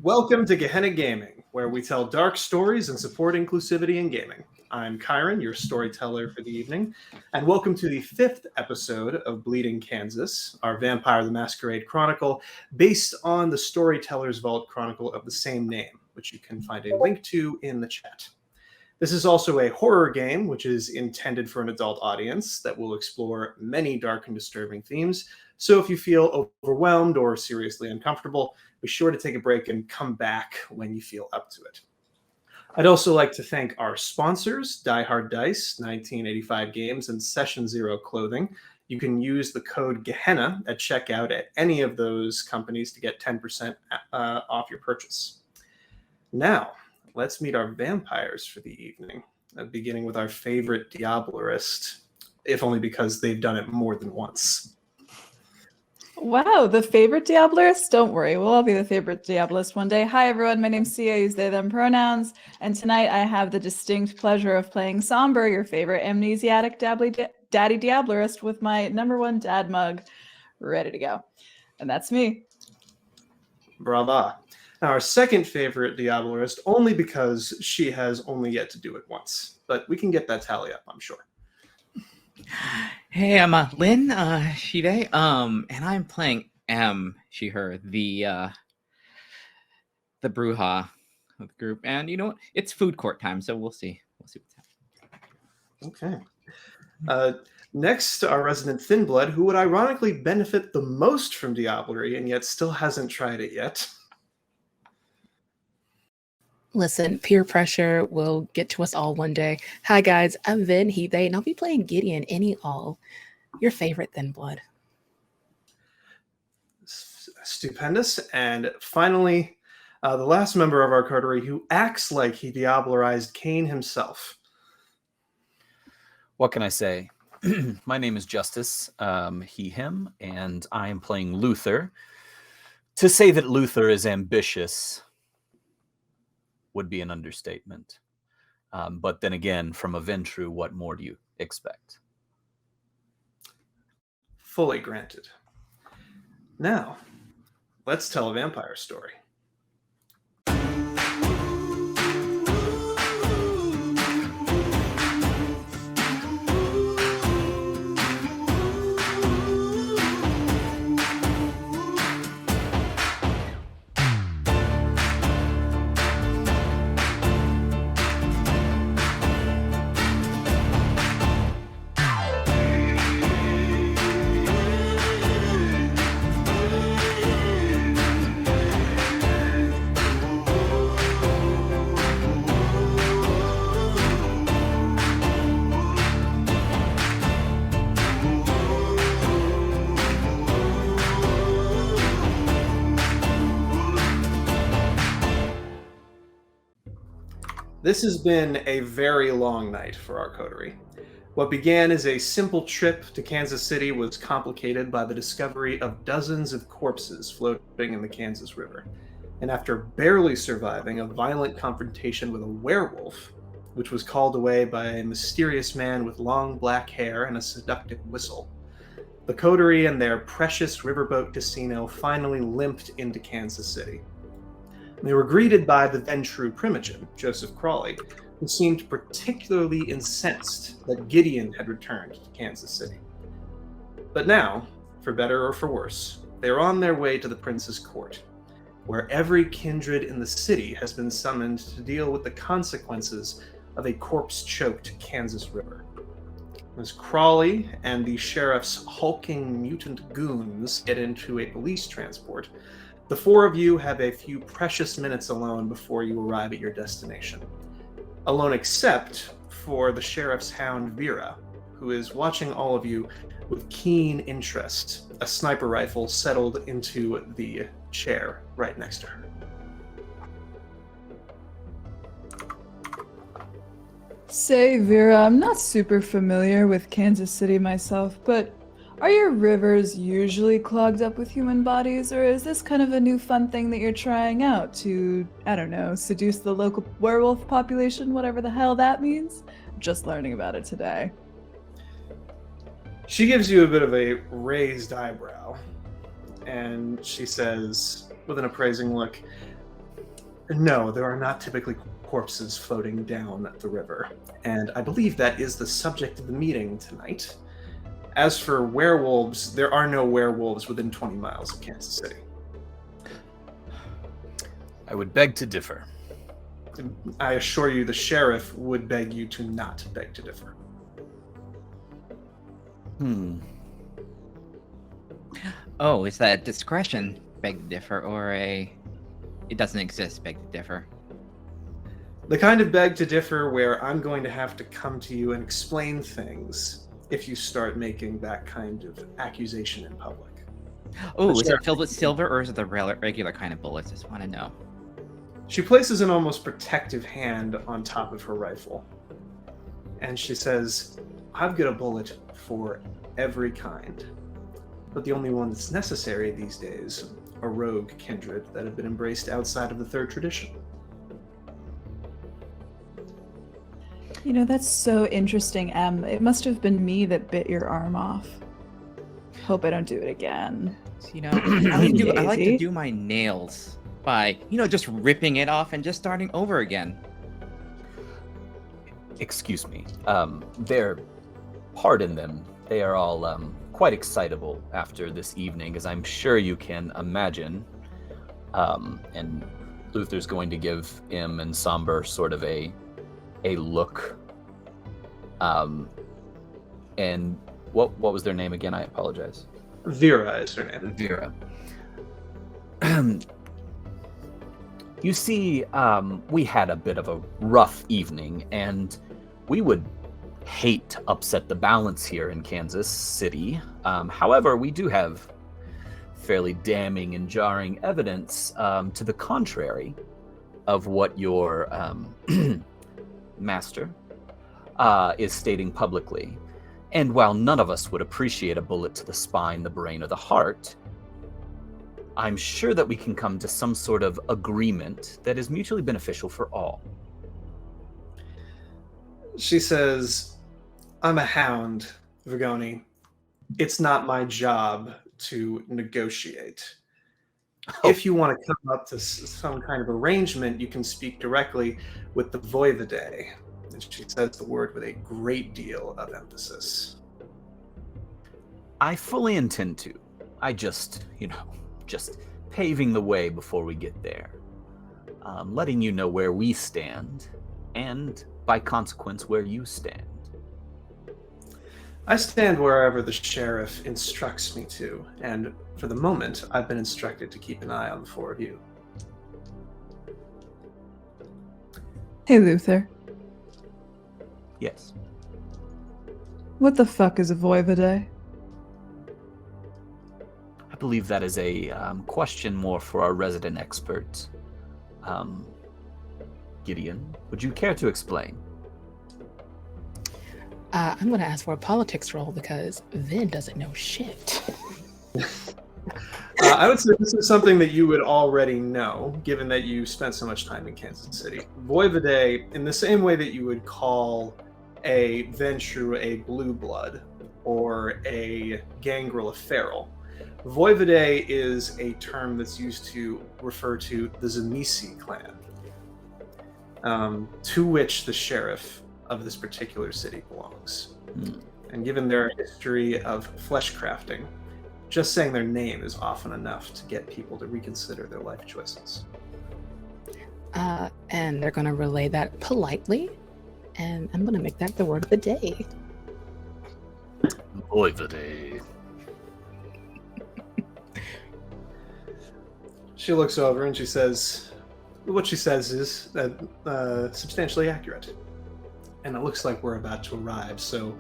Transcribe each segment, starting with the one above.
Welcome to Gehenna Gaming, where we tell dark stories and support inclusivity in gaming. I'm Kyran, your storyteller for the evening, and welcome to the 5th episode of Bleeding Kansas, our Vampire the Masquerade Chronicle, based on the Storyteller's Vault Chronicle of the same name, which you can find a link to in the chat. This is also a horror game, which is intended for an adult audience that will explore many dark and disturbing themes. So if you feel overwhelmed or seriously uncomfortable, be sure to take a break and come back when you feel up to it. I'd also like to thank our sponsors, Die Hard Dice, 1985 Games, and Session Zero Clothing. You can use the code Gehenna at checkout at any of those companies to get 10% off your purchase. Now, let's meet our vampires for the evening, beginning with our favorite Diablerist, if only because they've done it more than once. Wow, the favorite Diablerist? Don't worry, we'll all be the favorite Diablerist one day. Hi everyone, my name's Sia, I use they, them pronouns, and tonight I have the distinct pleasure of playing Somber, your favorite amnesiac daddy Diablerist, with my #1 dad mug ready to go. And that's me. Brava. Now, our second favorite Diablerist, only because she has only yet to do it once. But we can get that tally up, I'm sure. Hey, I'm Lynn, she, they, and I'm playing she, her, the Bruja of the group. And you know what? It's food court time, so we'll see. We'll see what's happening. Okay. Next, our resident Thinblood, who would ironically benefit the most from Diablerie and yet still hasn't tried it yet. Listen, peer pressure will get to us all one day. Hi guys, I'm Vin, he, they, and I'll be playing Gideon, any, all. Your favorite Thinblood. Stupendous. And finally, the last member of our coterie who acts like he Diablerized Cain himself. What can I say? My name is Justice, he, him, and I am playing Luther. To say that Luther is ambitious would be an understatement. But then again, from a Ventrue, what more do you expect? Fully granted. Now, let's tell a vampire story. This has been a very long night for our coterie. What began as a simple trip to Kansas City was complicated by the discovery of dozens of corpses floating in the Kansas River. And after barely surviving a violent confrontation with a werewolf, which was called away by a mysterious man with long black hair and a seductive whistle, the coterie and their precious riverboat casino finally limped into Kansas City. They were greeted by the then true Primogen, Joseph Crawley, who seemed particularly incensed that Gideon had returned to Kansas City. But now, for better or for worse, they are on their way to the prince's court, where every kindred in the city has been summoned to deal with the consequences of a corpse-choked Kansas River. As Crawley and the sheriff's hulking mutant goons get into a police transport, the four of you have a few precious minutes alone before you arrive at your destination. Alone except for the sheriff's hound Vera, who is watching all of you with keen interest, a sniper rifle settled into the chair right next to her. Say, Vera, I'm not super familiar with Kansas City myself, but are your rivers usually clogged up with human bodies, or is this kind of a new fun thing that you're trying out to, I don't know, seduce the local werewolf population, whatever the hell that means? Just learning about it today. She gives you a bit of a raised eyebrow, and she says, with an appraising look, No, there are not typically corpses floating down the river, and I believe that is the subject of the meeting tonight. As for werewolves, there are no werewolves within 20 miles of Kansas City. I would beg to differ. I assure you, the sheriff would beg you to not beg to differ. Oh, is that discretion beg to differ, or a it doesn't exist beg to differ? The kind of beg to differ where I'm going to have to come to you and explain things if you start making that kind of accusation in public. Oh, is Sure. it filled with silver, or is it the regular kind of bullets? Just want to know. She places an almost protective hand on top of her rifle, and she says, I've got a bullet for every kind, but the only one that's necessary these days are rogue kindred that have been embraced outside of the third tradition. You know, that's so interesting, Em. It must have been me that bit your arm off. Hope I don't do it again. You know, I like to Daisy? do my nails by, just ripping it off and just starting over again. Excuse me. Pardon them. They are all quite excitable after this evening, as I'm sure you can imagine. And Luther's going to give Im and Somber sort of a look. And what was their name again? I apologize. Vera is her name. Vera. You see, we had a bit of a rough evening, and we would hate to upset the balance here in Kansas City. However, we do have fairly damning and jarring evidence to the contrary of what your master is stating publicly. And while none of us would appreciate a bullet to the spine, the brain, or the heart, I'm sure that we can come to some sort of agreement that is mutually beneficial for all. She says, I'm a hound, Vigoni. It's not my job to negotiate. If you want to come up to some kind of arrangement, you can speak directly with the Voivode. And she says the word with a great deal of emphasis. I fully intend to. I just paving the way before we get there. Letting you know where we stand, and by consequence, where you stand. I stand wherever the sheriff instructs me to, and for the moment, I've been instructed to keep an eye on the four of you. Hey, Luther. Yes. What the fuck is a voivode? I believe that is a question more for our resident expert. Gideon, would you care to explain? I'm going to ask for a politics roll because Vin doesn't know shit. I would say this is something that you would already know, given that you spent so much time in Kansas City. Voivode, in the same way that you would call a Ventrue a blue blood or a gangrel a feral, Voivode is a term that's used to refer to the Zamisi clan, to which the sheriff of this particular city belongs. And given their history of flesh crafting, just saying their name is often enough to get people to reconsider their life choices. And they're going to relay that politely, and I'm going to make that the word of the day. Voivode. She looks over and she says, what she says is substantially accurate. And it looks like we're about to arrive, so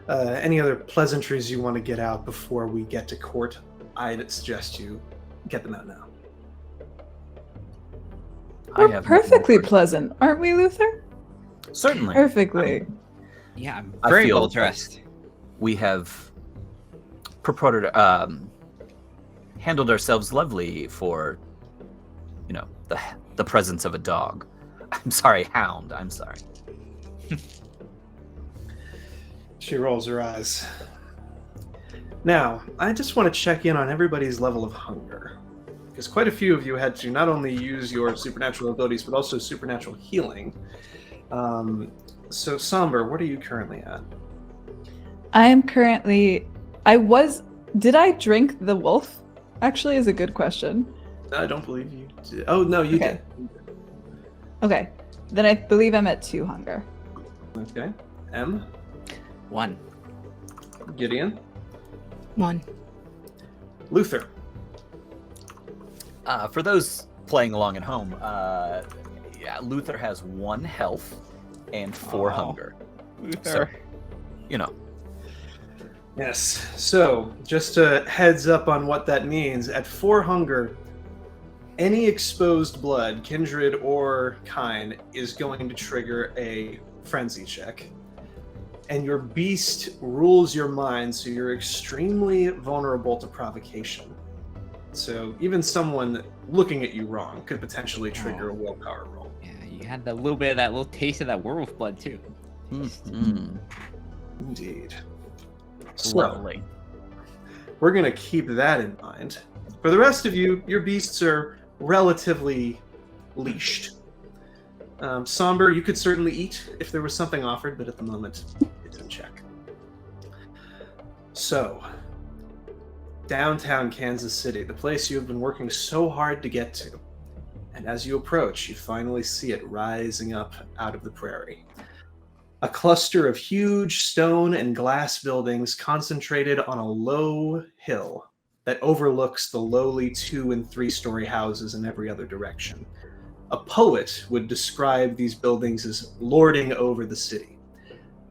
any other pleasantries you want to get out before we get to court, I'd suggest you get them out now. We're perfectly pleasant, aren't we, Luther? Certainly. Perfectly. Yeah, I'm I very feel well dressed. We have handled ourselves lovely for, the presence of a dog. I'm sorry, hound. I'm sorry. She rolls her eyes. Now, I just want to check in on everybody's level of hunger. because quite a few of you had to not only use your supernatural abilities, but also supernatural healing. So, Somber, what are you currently at? I am currently. Did I drink the wolf? Actually, is a good question. I don't believe you did. Oh, no, you Okay. did. Okay. Then I believe I'm at 2 hunger. Okay. M, 1. Gideon, 1. Luther. For those playing along at home, Luther has 1 health and 4 Aw. hunger. Luther. You know, Yes. So, just a heads up on what that means. At 4 hunger, any exposed blood, kindred or kind, is going to trigger a frenzy check. And your beast rules your mind, so you're extremely vulnerable to provocation. So even someone looking at you wrong could potentially trigger a willpower roll. Yeah, you had a little bit of that little taste of that werewolf blood too. Indeed. So, lovely. we're going to keep that in mind. For the rest of you, your beasts are relatively leashed. Somber, you could certainly eat if there was something offered, but at the moment, it's in check. So, downtown Kansas City, the place you have been working so hard to get to. And as you approach, you finally see it rising up out of the prairie. A cluster of huge stone and glass buildings concentrated on a low hill that overlooks the lowly 2- and 3-story houses in every other direction. A poet would describe these buildings as lording over the city.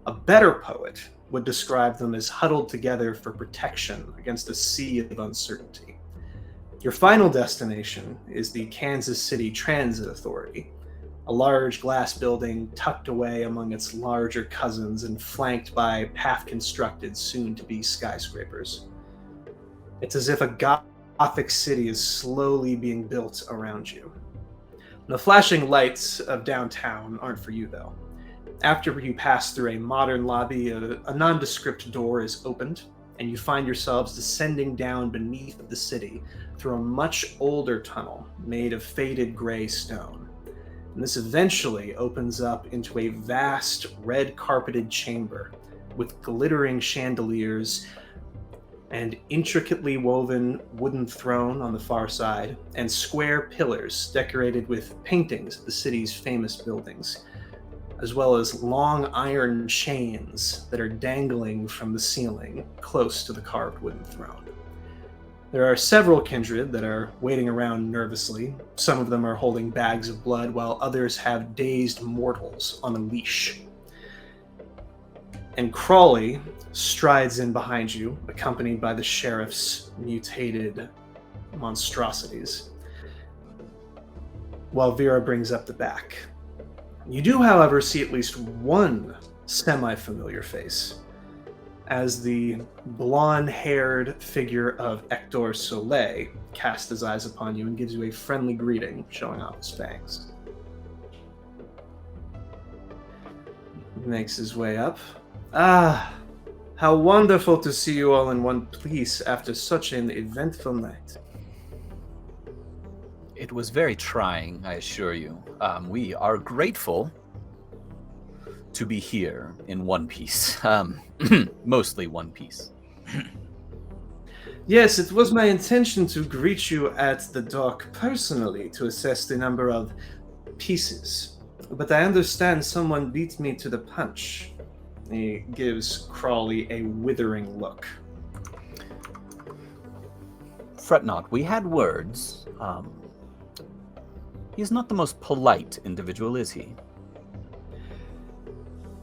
A better poet would describe them as huddled together for protection against a sea of uncertainty. Your final destination is the Kansas City Transit Authority, a large glass building tucked away among its larger cousins and flanked by half-constructed, soon-to-be skyscrapers. It's as if a Gothic city is slowly being built around you. The flashing lights of downtown aren't for you, though. After you pass through a modern lobby, a nondescript door is opened, and you find yourselves descending down beneath the city through a much older tunnel made of faded gray stone. And this eventually opens up into a vast red-carpeted chamber with glittering chandeliers and intricately woven wooden throne on the far side, and square pillars decorated with paintings of the city's famous buildings, as well as long iron chains that are dangling from the ceiling close to the carved wooden throne. There are several kindred that are waiting around nervously. Some of them are holding bags of blood, while others have dazed mortals on a leash. And Crawley strides in behind you, accompanied by the sheriff's mutated monstrosities, while Vera brings up the back. You do, however, see at least one semi-familiar face, as the blonde-haired figure of Hector Soleil casts his eyes upon you and gives you a friendly greeting, showing off his fangs. He makes his way up. Ah, how wonderful to see you all in one piece after such an eventful night. It was very trying, I assure you. We are grateful to be here in one piece. Mostly one piece. Yes, it was my intention to greet you at the dock personally to assess the number of pieces. But I understand someone beat me to the punch. He gives Crawley a withering look. Fret not, we had words. He is not the most polite individual, is he?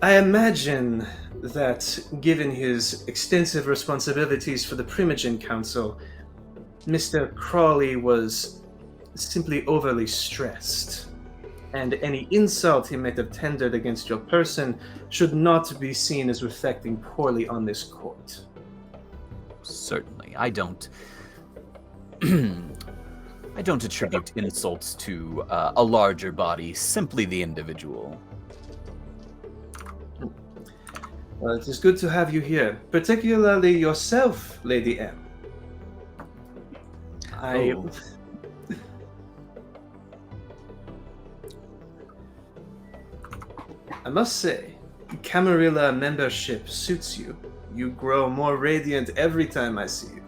I imagine that, given his extensive responsibilities for the Primogen Council, Mr. Crawley was simply overly stressed, and any insult he might have tendered against your person should not be seen as reflecting poorly on this court. Certainly. I don't attribute insults to a larger body, simply the individual. Well, it is good to have you here, particularly yourself, Lady M. I must say, Camarilla membership suits you. You grow more radiant every time I see you.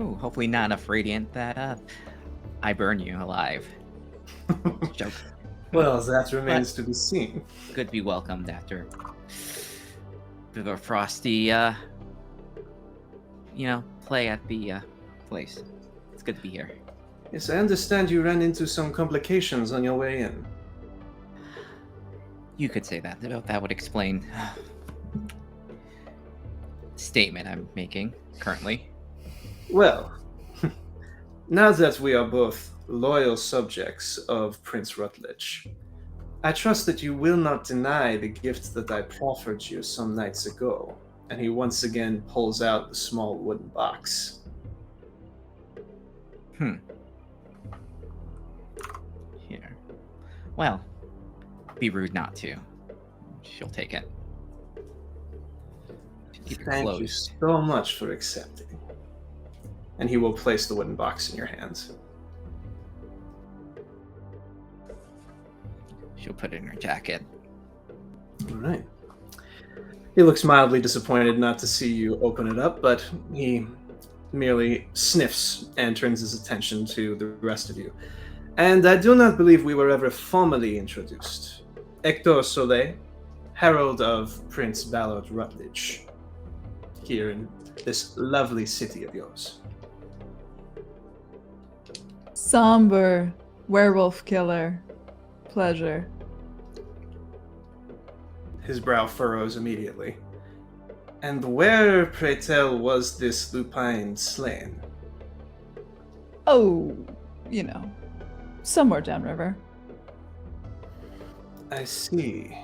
Ooh, hopefully not enough radiant that I burn you alive. Joke. Well, that remains to be seen. Good to be welcomed after a bit of a frosty, play at the place. It's good to be here. Yes, I understand you ran into some complications on your way in. You could say that. That would explain the statement I'm making currently. Well, now that we are both loyal subjects of Prince Rutledge, I trust that you will not deny the gift that I proffered you some nights ago. And he once again pulls out the small wooden box. Here. Well, be rude not to. She'll take it. Keep it Thank you closed. so much for accepting. And he will place the wooden box in your hands. She'll put it in her jacket. All right. He looks mildly disappointed not to see you open it up, but he merely sniffs and turns his attention to the rest of you. And I do not believe we were ever formally introduced. Hector Soleil, herald of Prince Ballard Rutledge, here in this lovely city of yours. Somber, werewolf killer. Pleasure. His brow furrows immediately. And where, pray tell, was this lupine slain? Oh, somewhere downriver. I see.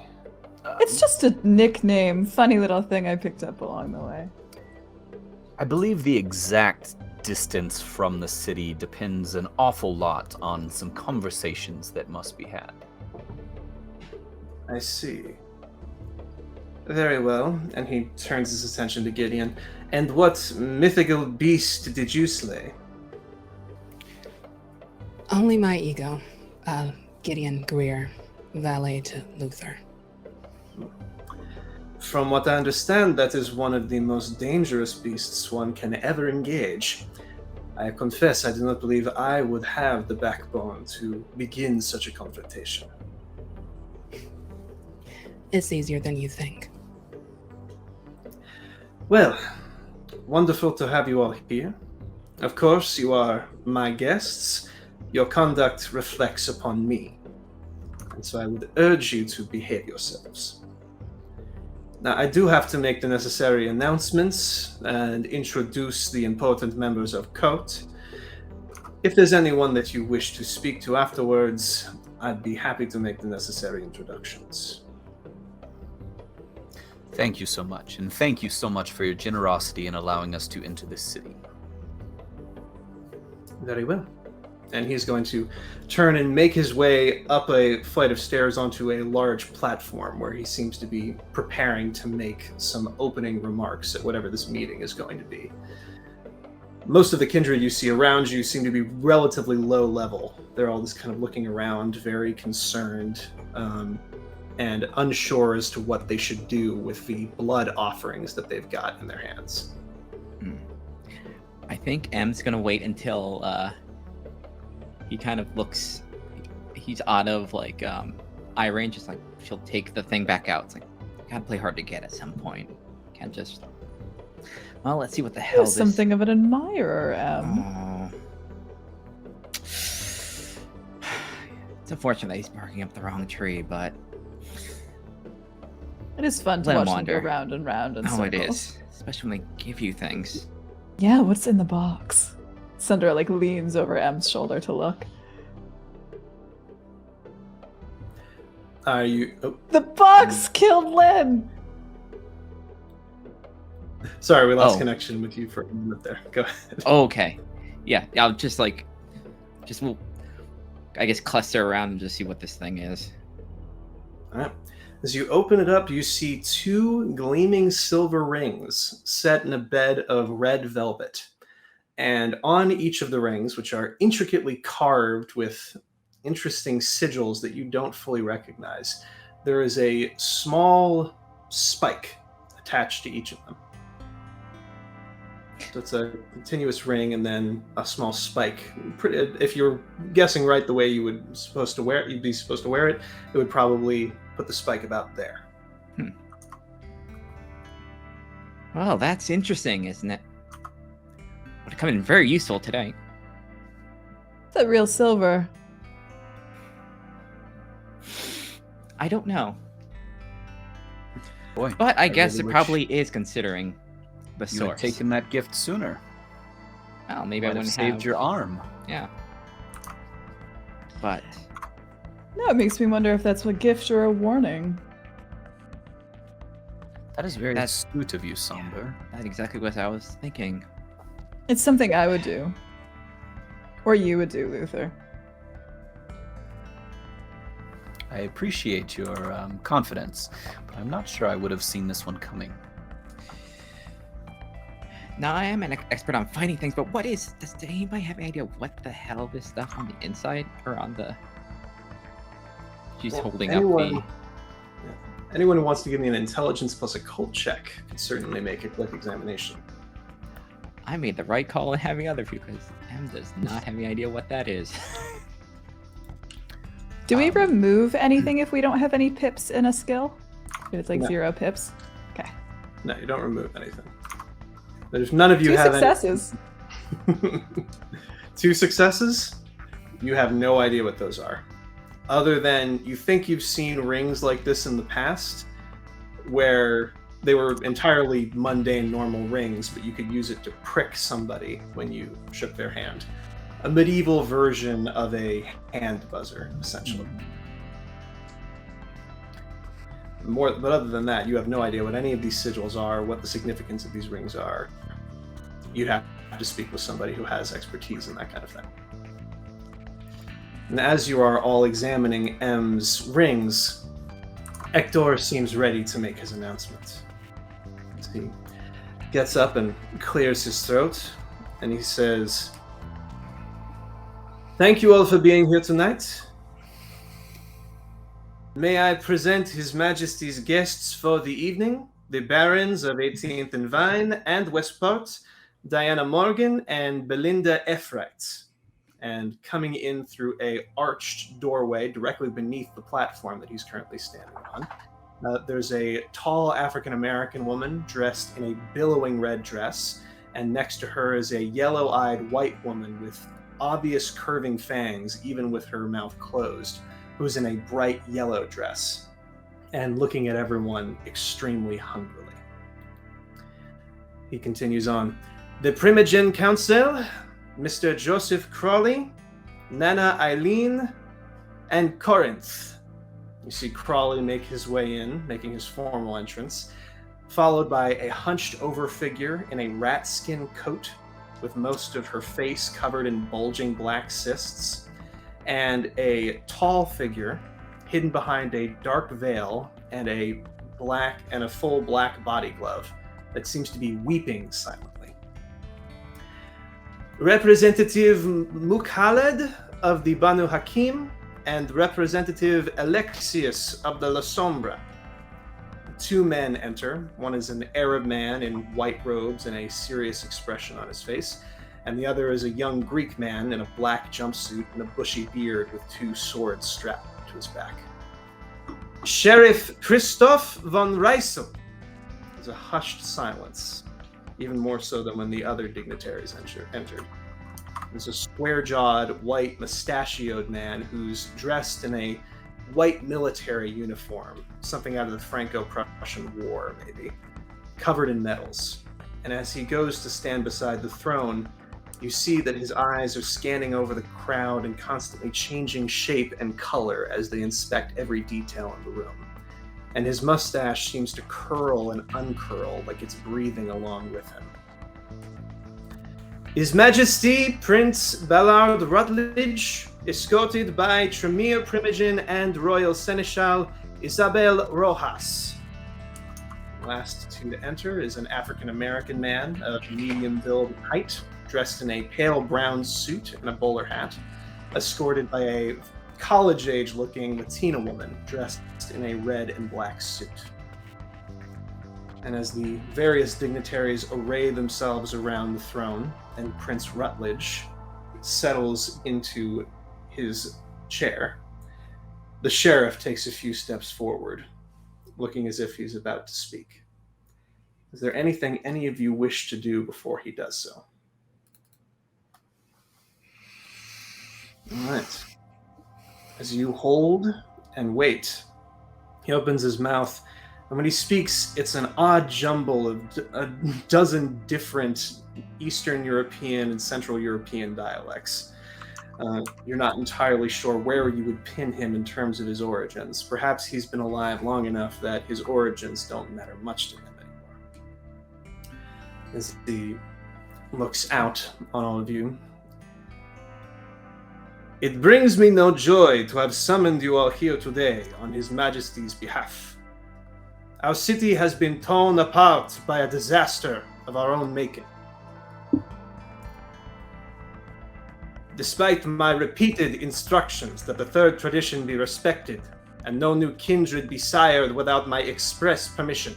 It's just a nickname, funny little thing I picked up along the way. I believe the exact distance from the city depends an awful lot on some conversations that must be had. I see. Very well. And he turns his attention to Gideon. And what mythical beast did you slay? Only my ego. Gideon Greer, valet to Luther. From what I understand, that is one of the most dangerous beasts one can ever engage. I confess I do not believe I would have the backbone to begin such a confrontation. It's easier than you think. Well, wonderful to have you all here. Of course, you are my guests. Your conduct reflects upon me. And so I would urge you to behave yourselves. Now, I do have to make the necessary announcements and introduce the important members of COTE. If there's anyone that you wish to speak to afterwards, I'd be happy to make the necessary introductions. Thank you so much, and thank you so much for your generosity in allowing us to enter this city. Very well. And he's going to turn and make his way up a flight of stairs onto a large platform where he seems to be preparing to make some opening remarks at whatever this meeting is going to be. Most of the kindred you see around you seem to be relatively low level. They're all just kind of looking around, very concerned, and unsure as to what they should do with the blood offerings that they've got in their hands. I think M's gonna wait until he kind of looks, he's out of eye range. It's like she'll take the thing back out. It's like, gotta play hard to get at some point. Can't just, well, let's see what the hell You're this... something of an admirer, It's unfortunate that he's barking up the wrong tree, but it is fun to Let him watch them wander. go round and round in it circles. is. Especially when they give you things. Yeah, what's in the box? Sundra leans over M's shoulder to look. Are you... Oh, The box killed Lynn! sorry, we lost Oh. connection with you for a minute there. Go ahead. Oh, okay. Yeah, I'll just we'll, I guess, cluster around and just see what this thing is. All right. As you open it up, you see two gleaming silver rings set in a bed of red velvet. And on each of the rings, which are intricately carved with interesting sigils that you don't fully recognize. There is a small spike attached to each of them. So it's a continuous ring and then a small spike. If you're guessing right the way you'd be supposed to wear it, it would probably put the spike about there. Well, that's interesting, isn't it? Would come in very useful today. Is that real silver? I don't know. Boy, But I guess really it wish probably is considering the you had source. taken that gift sooner. Well, maybe I Might have wouldn't saved have. your arm. Yeah. But No, it makes me wonder if that's a gift or a warning. That is very That's- astute of you, Somber. that's exactly what I was thinking. It's something I would do. Or you would do, Luther. I appreciate your confidence, but I'm not sure I would have seen this one coming. Now, I am an expert on finding things, but does anybody have any idea what the hell this stuff on the inside or on the... She's Well, holding anyone who wants to give me an intelligence plus occult check can certainly make a quick examination. I made the right call in having other people, because M does not have any idea what that is. Do we remove anything if we don't have any pips in a skill? If it's like No. 0 pips? Okay. No, you don't remove anything. There's none of you 2 have successes. 2 successes? You have no idea what those are. Other than you think you've seen rings like this in the past, where they were entirely mundane, normal rings, but you could use it to prick somebody when you shook their hand. A medieval version of a hand buzzer, essentially. But other than that, you have no idea what any of these sigils are, what the significance of these rings are. You'd have to speak with somebody who has expertise in that kind of thing. And as you are all examining M's rings, Hector seems ready to make his announcement. He gets up and clears his throat, and he says, "Thank you all for being here tonight. May I present His Majesty's guests for the evening, the Barons of 18th and Vine and Westport, Diana Morgan and Belinda Efright." And coming in through a arched doorway directly beneath the platform that he's currently standing on, there's a tall African-American woman dressed in a billowing red dress, and next to her is a yellow-eyed white woman with obvious curving fangs, even with her mouth closed, who's in a bright yellow dress, and looking at everyone extremely hungrily. He continues on. The Primogen Council, Mr. Joseph Crawley, Nana Eileen, and Corinth. You see Crawley make his way in, making his formal entrance, followed by a hunched-over figure in a rat skin coat with most of her face covered in bulging black cysts, and a tall figure hidden behind a dark veil and a full black body glove that seems to be weeping silently. Representative Mukhaled of the Banu Hakim and Representative Alexius of the La Sombra. 2 men enter. One is an Arab man in white robes and a serious expression on his face, and the other is a young Greek man in a black jumpsuit and a bushy beard with 2 swords strapped to his back. Sheriff Christoph von Reissel. There's a hushed silence, even more so than when the other dignitaries entered. There's a square-jawed, white, mustachioed man who's dressed in a white military uniform, something out of the Franco-Prussian War, maybe, covered in medals. And as he goes to stand beside the throne, you see that his eyes are scanning over the crowd and constantly changing shape and color as they inspect every detail in the room. And his mustache seems to curl and uncurl like it's breathing along with him. His Majesty Prince Ballard Rutledge, escorted by Tremere Primogen and Royal Seneschal Isabel Rojas. Last to enter is an African-American man of medium build and height, dressed in a pale brown suit and a bowler hat, escorted by a college-age looking Latina woman dressed in a red and black suit. And as the various dignitaries array themselves around the throne, and Prince Rutledge settles into his chair, the sheriff takes a few steps forward, looking as if he's about to speak. Is there anything any of you wish to do before he does so? All right. As you hold and wait, he opens his mouth, and when he speaks, it's an odd jumble of a dozen different Eastern European and Central European dialects. You're not entirely sure where you would pin him in terms of his origins. Perhaps he's been alive long enough that his origins don't matter much to him anymore. As he looks out on all of you, "It brings me no joy to have summoned you all here today on His Majesty's behalf. Our city has been torn apart by a disaster of our own making. Despite my repeated instructions that the third tradition be respected and no new kindred be sired without my express permission,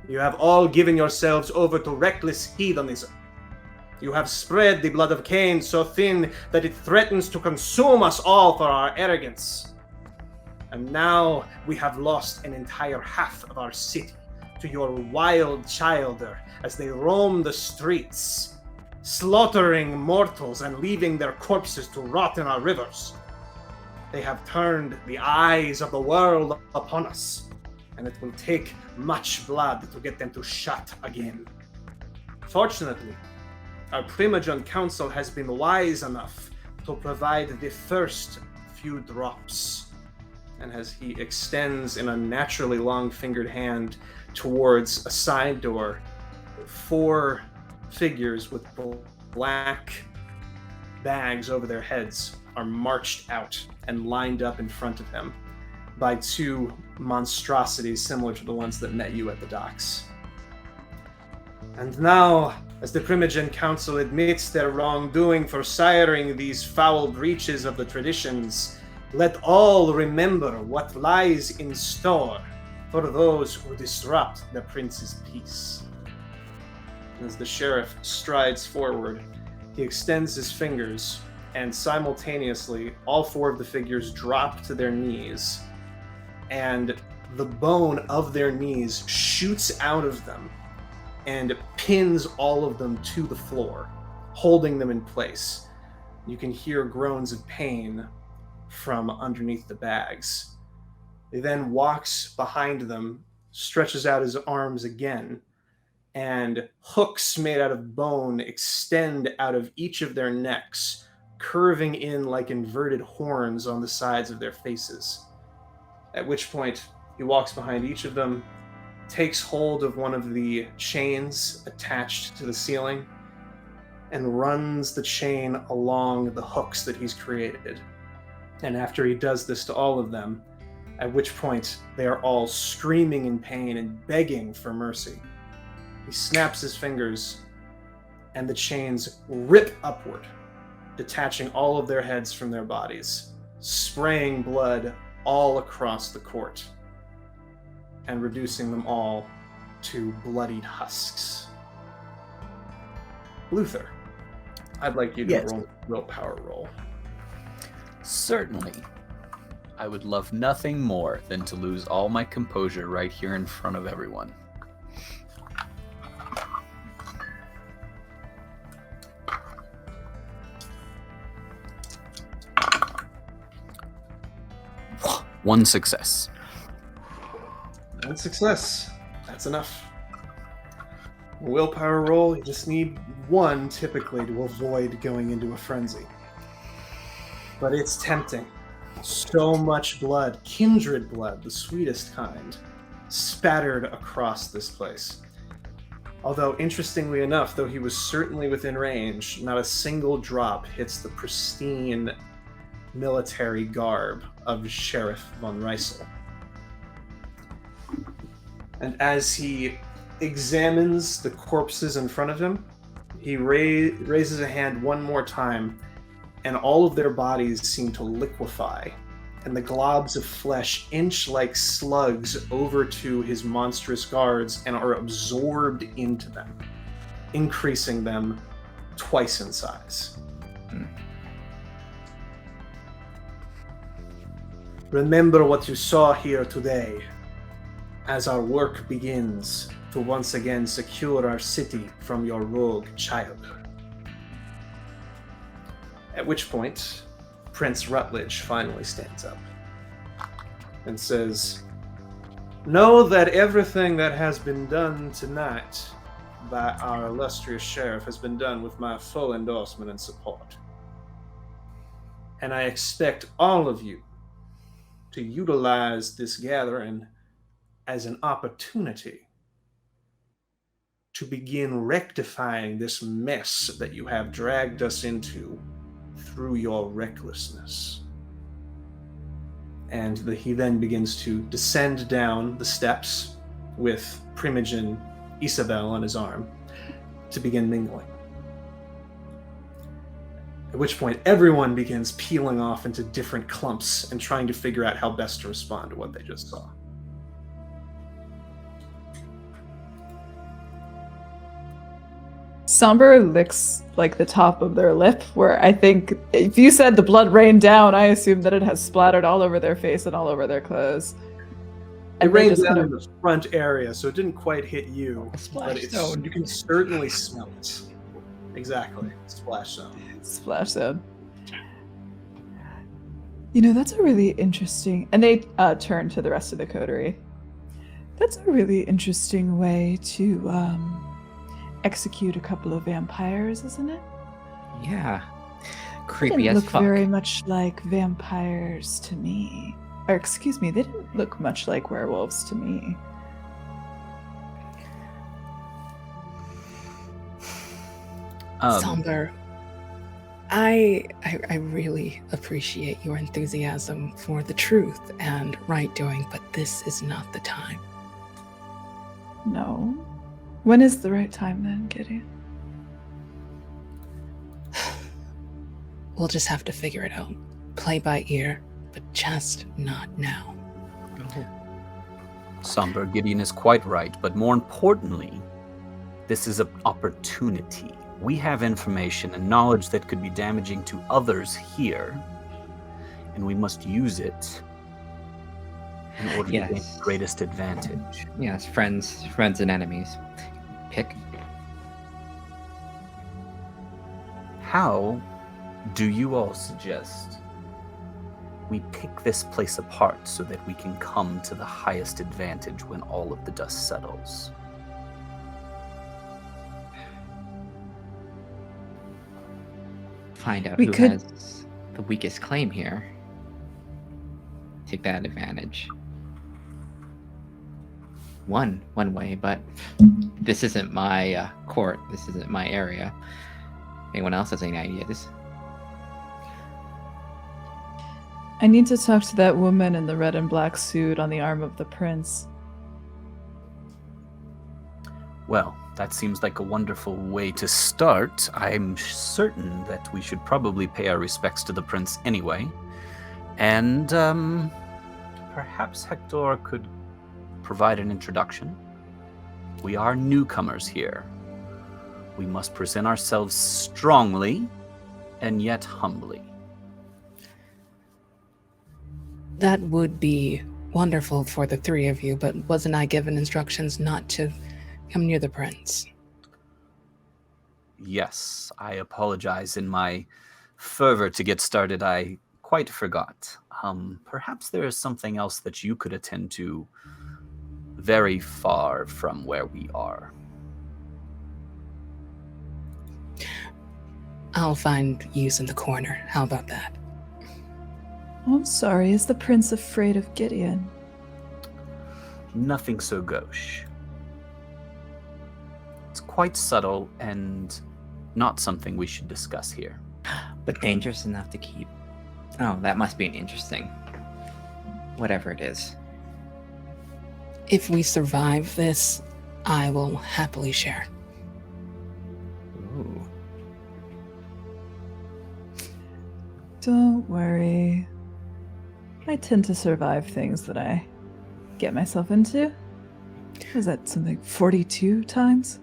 you have all given yourselves over to reckless heathenism. You have spread the blood of Cain so thin that it threatens to consume us all for our arrogance. And now we have lost an entire half of our city to your wild childer as they roam the streets, slaughtering mortals and leaving their corpses to rot in our rivers. They have turned the eyes of the world upon us, and it will take much blood to get them to shut again. Fortunately, our Primogen Council has been wise enough to provide the first few drops." And as he extends an unnaturally long-fingered hand towards a side door, 4 figures with black bags over their heads are marched out and lined up in front of him by 2 monstrosities similar to the ones that met you at the docks. "And now, as the Primogen Council admits their wrongdoing for siring these foul breaches of the traditions, let all remember what lies in store for those who disrupt the prince's peace." As the sheriff strides forward, he extends his fingers, and simultaneously, all 4 of the figures drop to their knees, and the bone of their knees shoots out of them and pins all of them to the floor, holding them in place. You can hear groans of pain from underneath the bags. He then walks behind them, stretches out his arms again, and hooks made out of bone extend out of each of their necks, curving in like inverted horns on the sides of their faces. At which point, he walks behind each of them, takes hold of one of the chains attached to the ceiling, and runs the chain along the hooks that he's created. And after he does this to all of them, at which point they are all screaming in pain and begging for mercy, he snaps his fingers, and the chains rip upward, detaching all of their heads from their bodies, spraying blood all across the court, and reducing them all to bloodied husks. Luther, I'd like you to roll a willpower roll. Certainly. I would love nothing more than to lose all my composure right here in front of everyone. One success. One success. That's enough. Willpower roll, you just need 1 typically to avoid going into a frenzy. But it's tempting. So much blood, kindred blood, the sweetest kind, spattered across this place. Although, interestingly enough, though he was certainly within range, not a single drop hits the pristine military garb of Sheriff von Reisel. And as he examines the corpses in front of him, he raises a hand one more time, and all of their bodies seem to liquefy, and the globs of flesh inch like slugs over to his monstrous guards and are absorbed into them, increasing them twice in size. Remember what you saw here today, as our work begins to once again secure our city from your rogue child. At which point, Prince Rutledge finally stands up and says, "Know that everything that has been done tonight by our illustrious sheriff has been done with my full endorsement and support. And I expect all of you to utilize this gathering as an opportunity to begin rectifying this mess that you have dragged us into through your recklessness." And he then begins to descend down the steps with Primogen Isabel on his arm to begin mingling. At which point everyone begins peeling off into different clumps and trying to figure out how best to respond to what they just saw. Somber licks like the top of their lip, where I think if you said the blood rained down, I assume that it has splattered all over their face and all over their clothes. It rained down in the front area, so it didn't quite hit you, but zone. you can certainly smell it. Exactly, splash zone. Splash zone. You know, that's a really interesting... And they turn to the rest of the coterie. That's a really interesting way to execute a couple of vampires, isn't it? Yeah. They Creepy didn't as look fuck. very much like vampires to me. Or excuse me, they didn't look much like werewolves to me. Somber, I really appreciate your enthusiasm for the truth and right doing, but this is not the time. No. When is the right time then, Gideon? We'll just have to figure it out. Play by ear, but just not now. Somber, Gideon is quite right, but more importantly, this is an opportunity. We have information and knowledge that could be damaging to others here, and we must use it in order to gain the greatest advantage. Yes, friends and enemies. Pick. How do you all suggest we pick this place apart so that we can come to the highest advantage when all of the dust settles? Find out We who could- has the weakest claim here. Take that advantage. One way, but this isn't my court. This isn't my area. Anyone else has any ideas? I need to talk to that woman in the red and black suit on the arm of the prince. Well, that seems like a wonderful way to start. I'm certain that we should probably pay our respects to the prince anyway. And perhaps Hector could provide an introduction. We are newcomers here. We must present ourselves strongly and yet humbly. That would be wonderful for the three of you, but wasn't I given instructions not to come near the prince? Yes, I apologize. In my fervor to get started, I quite forgot. Perhaps there is something else that you could attend to very far from where we are. I'll find use in the corner. How about that? Oh, I'm sorry, is the prince afraid of Gideon? Nothing so gauche. It's quite subtle and not something we should discuss here. But dangerous enough to keep. Oh, that must be an interesting. Whatever it is. If we survive this, I will happily share. Ooh. Don't worry. I tend to survive things that I get myself into. Was that something 42 times?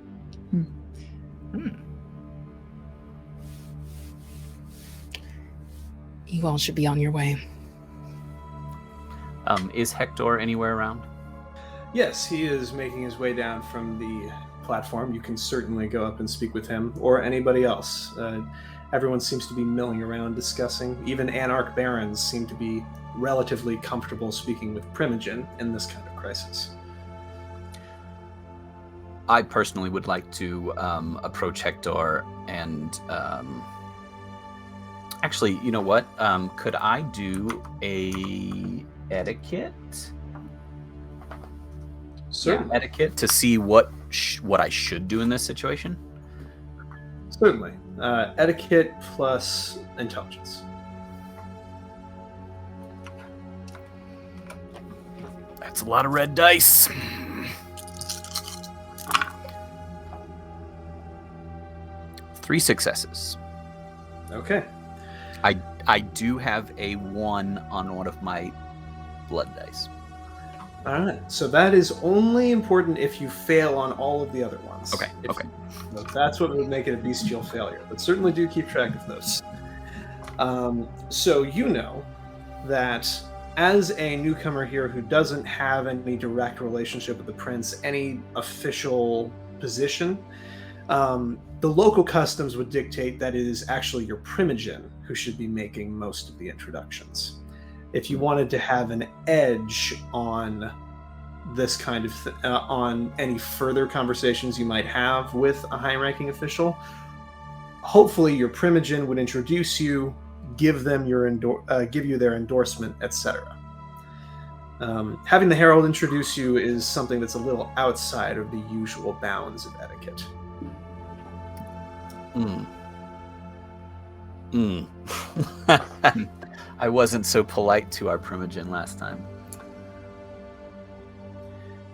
You all should be on your way. Is Hector anywhere around? Yes, he is making his way down from the platform. You can certainly go up and speak with him or anybody else. Everyone seems to be milling around discussing. Even Anarch Barons seem to be relatively comfortable speaking with Primogen in this kind of crisis. I personally would like to approach Hector and actually, you know what? Could I do a etiquette? Certainly. Yeah, etiquette to see what I should do in this situation? Certainly. Etiquette plus intelligence. That's a lot of red dice. Three successes. Okay. I do have a 1 on one of my blood dice. All right. So that is only important if you fail on all of the other ones. Okay. Okay. So that's what would make it a bestial failure. But certainly do keep track of those. So you know that as a newcomer here who doesn't have any direct relationship with the prince, any official position, the local customs would dictate that it is actually your Primogen who should be making most of the introductions. If you wanted to have an edge on this kind of on any further conversations you might have with a high-ranking official, hopefully your Primogen would introduce you, give you their endorsement, etc. Having the herald introduce you is something that's a little outside of the usual bounds of etiquette. I wasn't so polite to our Primogen last time.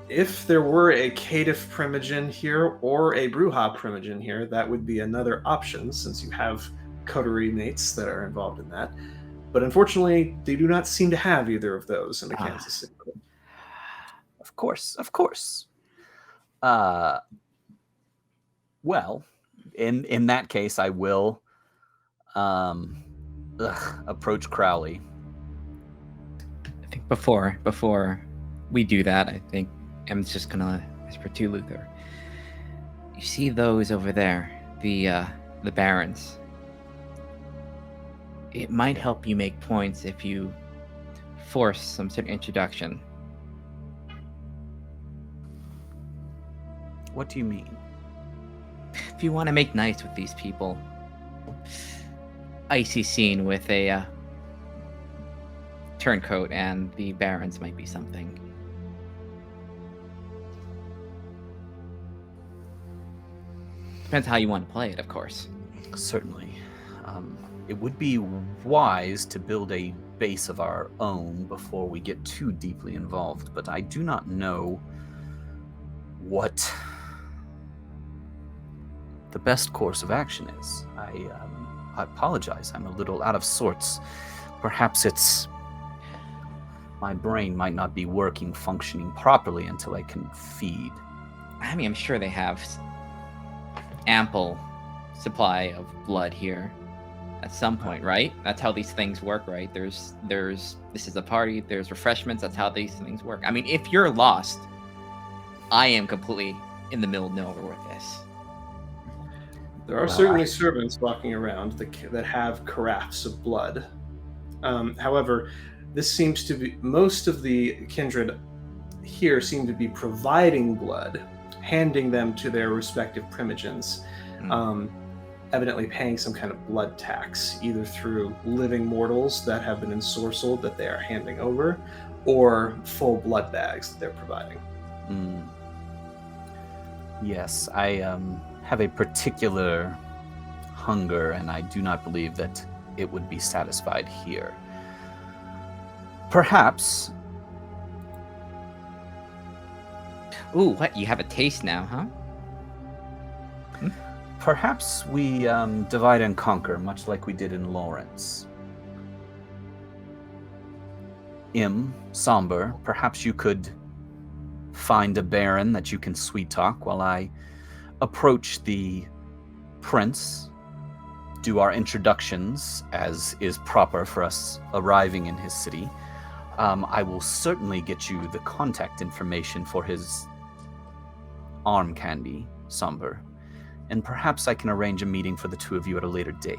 If there were a caitiff Primogen here or a Bruja Primogen here, that would be another option since you have coterie mates that are involved in that. But unfortunately, they do not seem to have either of those in the Kansas City. Of course. Well, in that case, I will approach Crowley. I think before we do that, I think Em's just gonna whisper to Luther. You see those over there, the barons. It might help you make points if you force some sort of introduction. What do you mean? If you want to make nice with these people, icy scene with a turncoat and the barons might be something. Depends how you want to play it, of course. Certainly. It would be wise to build a base of our own before we get too deeply involved, but I do not know what the best course of action is. I apologize. I'm a little out of sorts. Perhaps it's my brain might not be functioning properly until I can feed. I mean, I'm sure they have ample supply of blood here at some point, right? That's how these things work, right? There's this is a party, there's refreshments, that's how these things work. I mean, if you're lost, I am completely in the middle of nowhere with this. There are certainly servants walking around that have carafes of blood. However, this seems to be most of the kindred here seem to be providing blood, handing them to their respective primogens, evidently paying some kind of blood tax, either through living mortals that have been ensorcelled that they are handing over, or full blood bags that they're providing. Yes, I have a particular hunger, and I do not believe that it would be satisfied here. Perhaps. Ooh, what? You have a taste now, huh? Perhaps we divide and conquer, much like we did in Lawrence. Somber, perhaps you could find a baron that you can sweet talk while I approach the prince, do our introductions as is proper for us arriving in his city. I will certainly get you the contact information for his arm candy, Somber, and perhaps I can arrange a meeting for the two of you at a later date.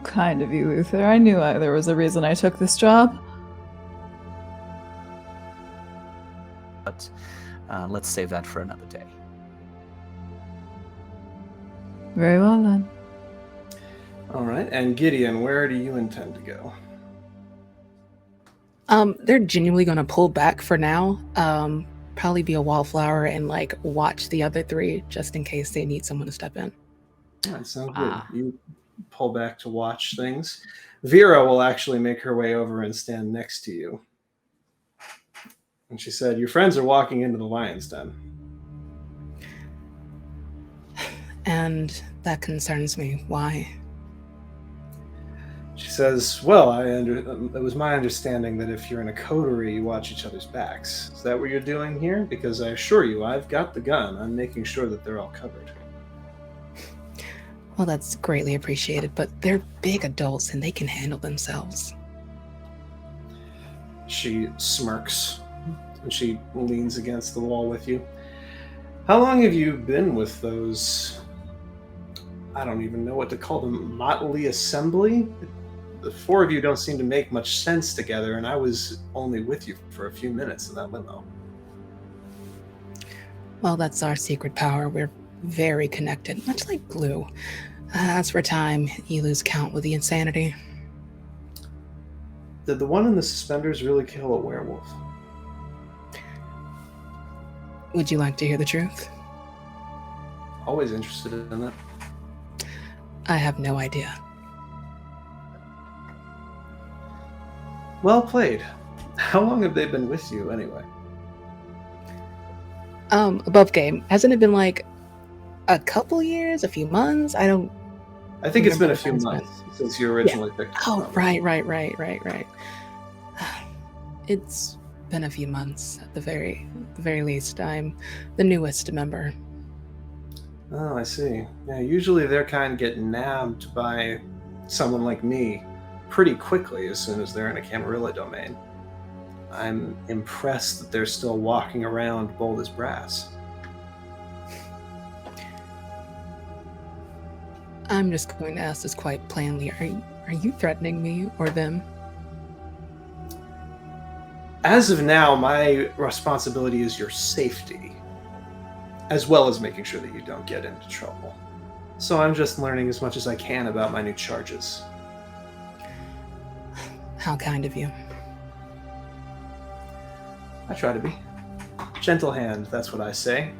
Kind of you, Luther. I knew there was a reason I took this job. But let's save that for another day. Very well, then. All right, and Gideon, where do you intend to go? They're genuinely going to pull back for now. Probably be a wallflower and like watch the other three just in case they need someone to step in. That sounds good. You pull back to watch things. Vera will actually make her way over and stand next to you. And she said, "Your friends are walking into the lion's den." And that concerns me. Why? She says, "Well, it was my understanding that if you're in a coterie, you watch each other's backs. Is that what you're doing here? Because I assure you, I've got the gun. I'm making sure that they're all covered." Well, that's greatly appreciated, but they're big adults and they can handle themselves. She smirks, and she leans against the wall with you. "How long have you been with those, I don't even know what to call them, motley assembly? The four of you don't seem to make much sense together, and I was only with you for a few minutes in that limo." Well, that's our secret power. We're very connected, much like glue. As for time, you lose count with the insanity. Did the one in the suspenders really kill a werewolf? Would you like to hear the truth? Always interested in that. I have no idea. Well played. How long have they been with you, anyway? Above game. Hasn't it been like a couple years, a few months? I think it's been a remember few time's months since you originally picked it Oh, up. right. It's been a few months at the very least. I'm the newest member. Oh, I see. Yeah, usually their kind get nabbed by someone like me pretty quickly as soon as they're in a Camarilla domain. I'm impressed that they're still walking around bold as brass. I'm just going to ask this quite plainly. Are you threatening me or them? As of now, my responsibility is your safety, as well as making sure that you don't get into trouble. So I'm just learning as much as I can about my new charges. How kind of you. I try to be. Gentle hand, that's what I say.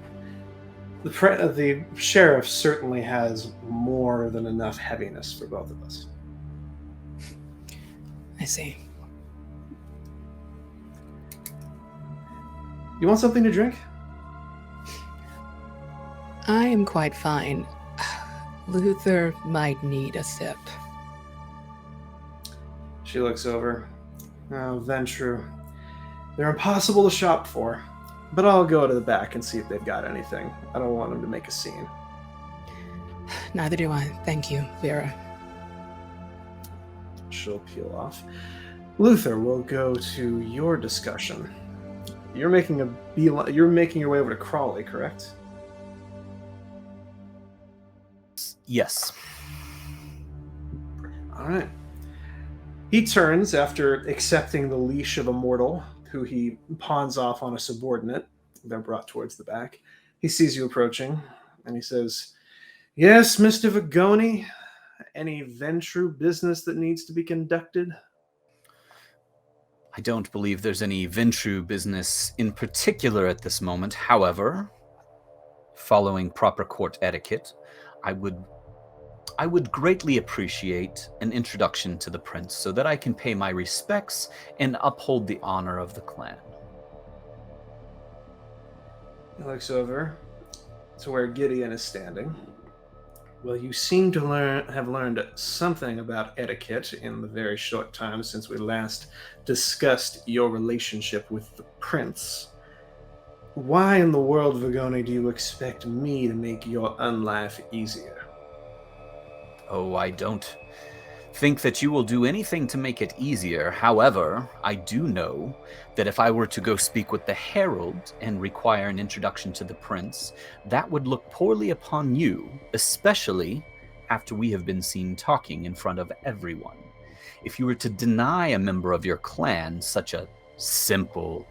The sheriff certainly has more than enough heaviness for both of us. I see. You want something to drink? I am quite fine. Luther might need a sip. She looks over. Oh, Ventru. They're impossible to shop for, but I'll go to the back and see if they've got anything. I don't want them to make a scene. Neither do I. Thank you, Vera. She'll peel off. Luther, we'll go to your discussion. You're making your way over to Crawley, correct? Yes. All right. He turns after accepting the leash of a mortal, who he pawns off on a subordinate. They're brought towards the back. He sees you approaching, and he says, "Yes, Mr. Vagoni, any Ventru business that needs to be conducted?" I don't believe there's any Ventru business in particular at this moment. However, following proper court etiquette, I would greatly appreciate an introduction to the prince so that I can pay my respects and uphold the honor of the clan. He looks over to where Gideon is standing. Well, you seem to have learned something about etiquette in the very short time since we last discussed your relationship with the prince. Why in the world, Vagoni, do you expect me to make your unlife easier? Oh, I don't think that you will do anything to make it easier. However, I do know that if I were to go speak with the herald and require an introduction to the prince, that would look poorly upon you, especially after we have been seen talking in front of everyone. If you were to deny a member of your clan such a simple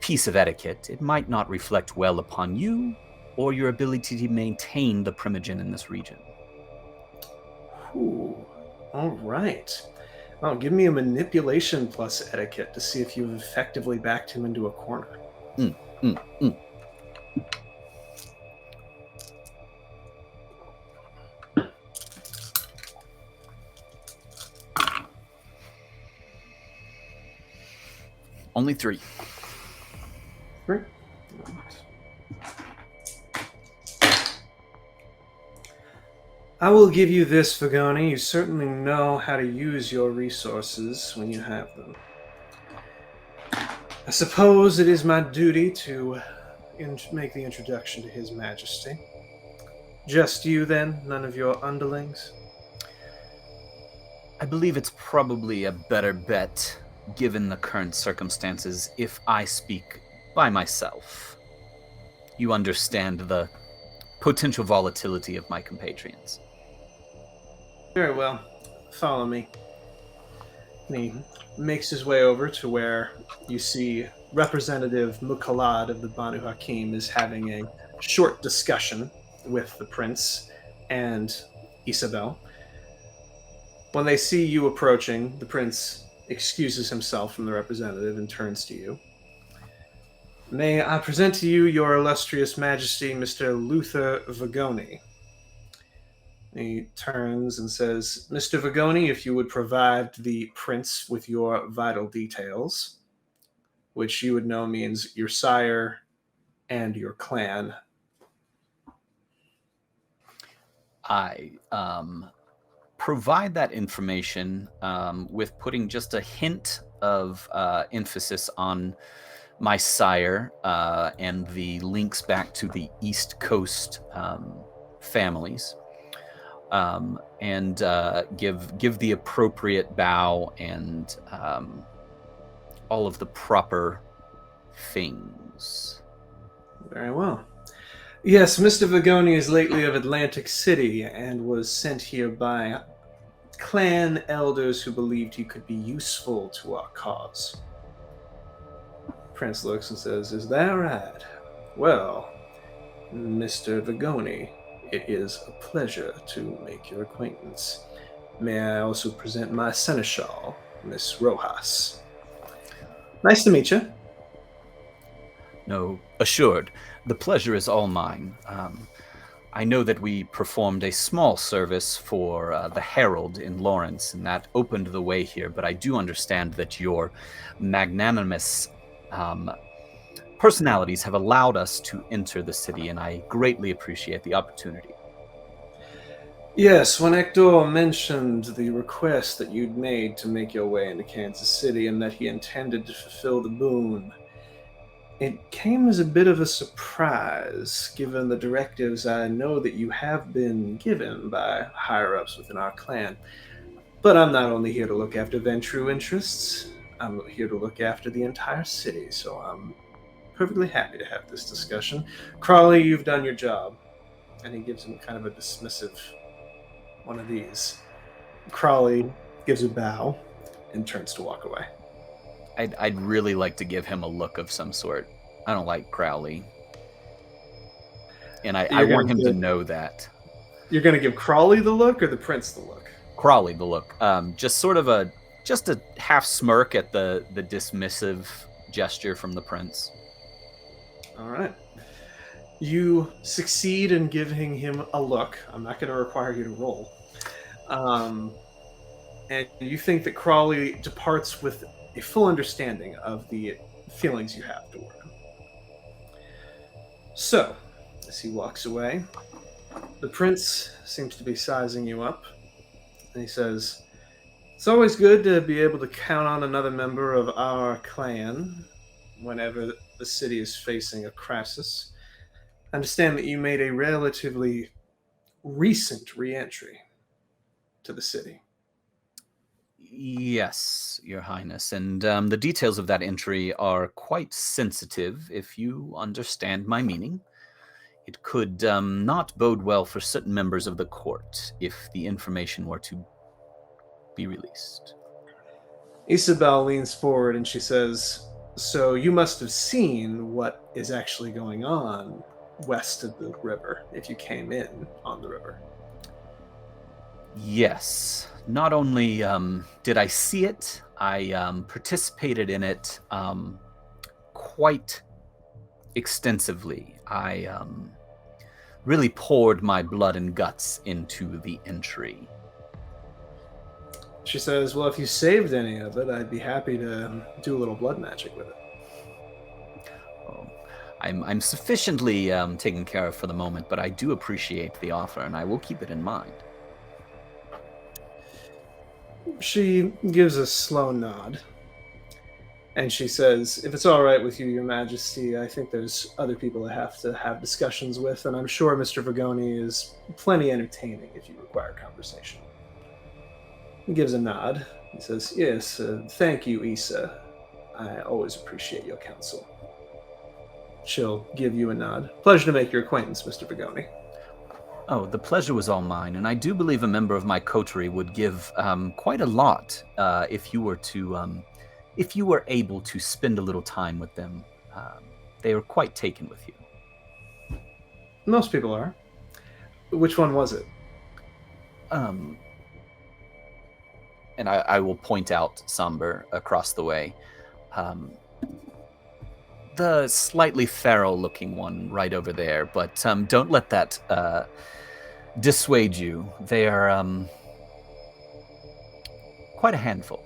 piece of etiquette, it might not reflect well upon you or your ability to maintain the primogen in this region. Ooh, all right. Well, give me a manipulation plus etiquette to see if you've effectively backed him into a corner. Only 3. Great. I will give you this, Vagoni. You certainly know how to use your resources when you have them. I suppose it is my duty to make the introduction to His Majesty. Just you, then? None of your underlings? I believe it's probably a better bet, given the current circumstances, if I speak by myself. You understand the potential volatility of my compatriots. Very well. Follow me. And he makes his way over to where you see Representative Mukhalad of the Banu Hakim is having a short discussion with the prince and Isabel. When they see you approaching, the prince excuses himself from the representative and turns to you. May I present to you your illustrious majesty, Mr. Luther Vagoni. He turns and says, Mr. Vagoni, if you would provide the prince with your vital details, which you would know means your sire and your clan. I provide that information with putting just a hint of emphasis on my sire and the links back to the East Coast families. And give the appropriate bow and all of the proper things. Very well. Yes, Mr. Vagoni is lately of Atlantic City and was sent here by clan elders who believed he could be useful to our cause. Prince looks and says, Is that right? Well, Mr. Vagoni, it is a pleasure to make your acquaintance. May I also present my seneschal, Miss Rojas. Nice to meet you. No, assured. The pleasure is all mine. I know that we performed a small service for the Herald in Lawrence, and that opened the way here, but I do understand that your magnanimous personalities have allowed us to enter the city, and I greatly appreciate the opportunity. Yes, when Hector mentioned the request that you'd made to make your way into Kansas City and that he intended to fulfill the boon, it came as a bit of a surprise, given the directives I know that you have been given by higher-ups within our clan. But I'm not only here to look after Ventru interests, I'm here to look after the entire city, so I'm perfectly happy to have this discussion. Crawley, you've done your job. And he gives him kind of a dismissive one of these. Crawley gives a bow and turns to walk away. I'd really like to give him a look of some sort. I don't like Crowley. And I want him to know that. You're going to give Crawley the look or the prince the look? Crawley the look. Just sort of a half smirk at the dismissive gesture from the prince. All right. You succeed in giving him a look. I'm not going to require you to roll. And you think that Crawley departs with a full understanding of the feelings you have toward him. So, as he walks away, The prince seems to be sizing you up, and he says, "It's always good to be able to count on another member of our clan whenever the city is facing a crisis. I understand that you made a relatively recent re-entry to the city." Yes, Your Highness, and the details of that entry are quite sensitive, if you understand my meaning. It could not bode well for certain members of the court if the information were to be released. Isabel leans forward and she says, "So you must have seen what is actually going on west of the river if you came in on the river." Yes. Not only did I see it, I participated in it quite extensively. I really poured my blood and guts into the entry. She says, "Well, if you saved any of it, I'd be happy to do a little blood magic with it." Oh, I'm sufficiently taken care of for the moment, but I do appreciate the offer, and I will keep it in mind. She gives a slow nod. And she says, "If it's all right with you, Your Majesty, I think there's other people I have to have discussions with, and I'm sure Mr. Vergoni is plenty entertaining if you require conversation." He gives a nod. He says, "Yes, thank you, Issa. I always appreciate your counsel." She'll give you a nod. "Pleasure to make your acquaintance, Mr. Vergoni." Oh, the pleasure was all mine, and I do believe a member of my coterie would give quite a lot if you were able to spend a little time with them. They are quite taken with you. Most people are. Which one was it? And I will point out Somber across the way. The slightly feral-looking one right over there, but don't let that dissuade you. They are quite a handful.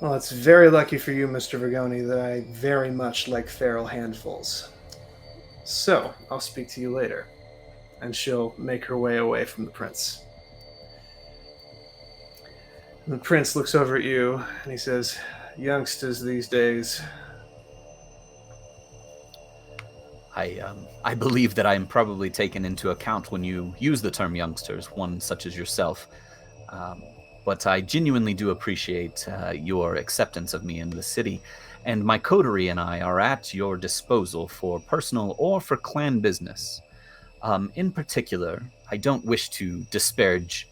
Well, it's very lucky for you, Mr. Vergoni, that I very much like feral handfuls. So, I'll speak to you later. And she'll make her way away from the prince. And the prince looks over at you, and he says, "Youngsters these days." I believe that I am probably taken into account when you use the term youngsters, one such as yourself. But I genuinely do appreciate your acceptance of me in the city, and my coterie and I are at your disposal for personal or for clan business. In particular, I don't wish to disparage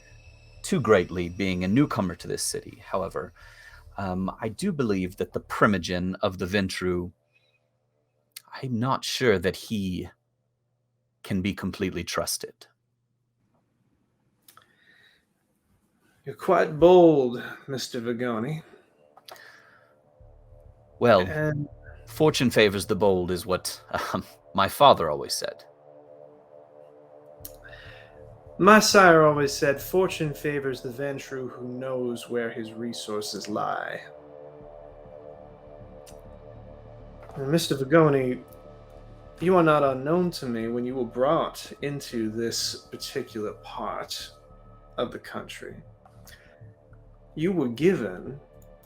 too greatly being a newcomer to this city. However, I do believe that the primogen of the Ventru, I'm not sure that he can be completely trusted. You're quite bold, Mr. Vergoni. Well, And fortune favors the bold is what my father always said. my sire always said, "Fortune favors the Ventru who knows where his resources lie." And Mr. Vergoni, you are not unknown to me. When you were brought into this particular part of the country, you were given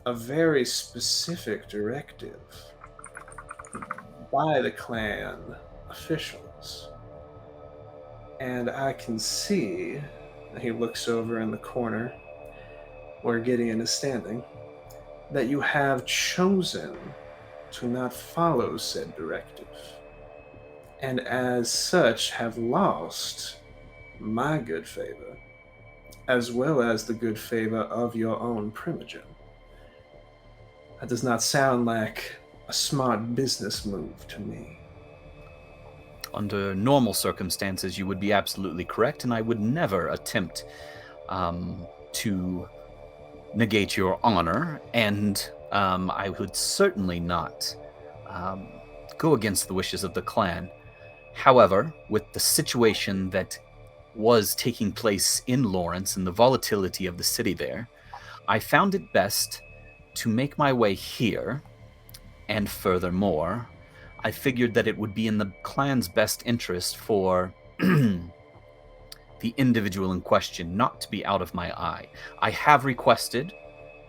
a very specific directive by the clan officials. And I can see, he looks over in the corner where Gideon is standing, that you have chosen to not follow said directive, and as such have lost my good favor, as well as the good favor of your own primogen. That does not sound like a smart business move to me. Under normal circumstances, you would be absolutely correct, and I would never attempt to negate your honor, and I would certainly not go against the wishes of the clan. However, with the situation that was taking place in Lawrence and the volatility of the city there, I found it best to make my way here, and furthermore, I figured that it would be in the clan's best interest for the individual in question not to be out of my eye. I have requested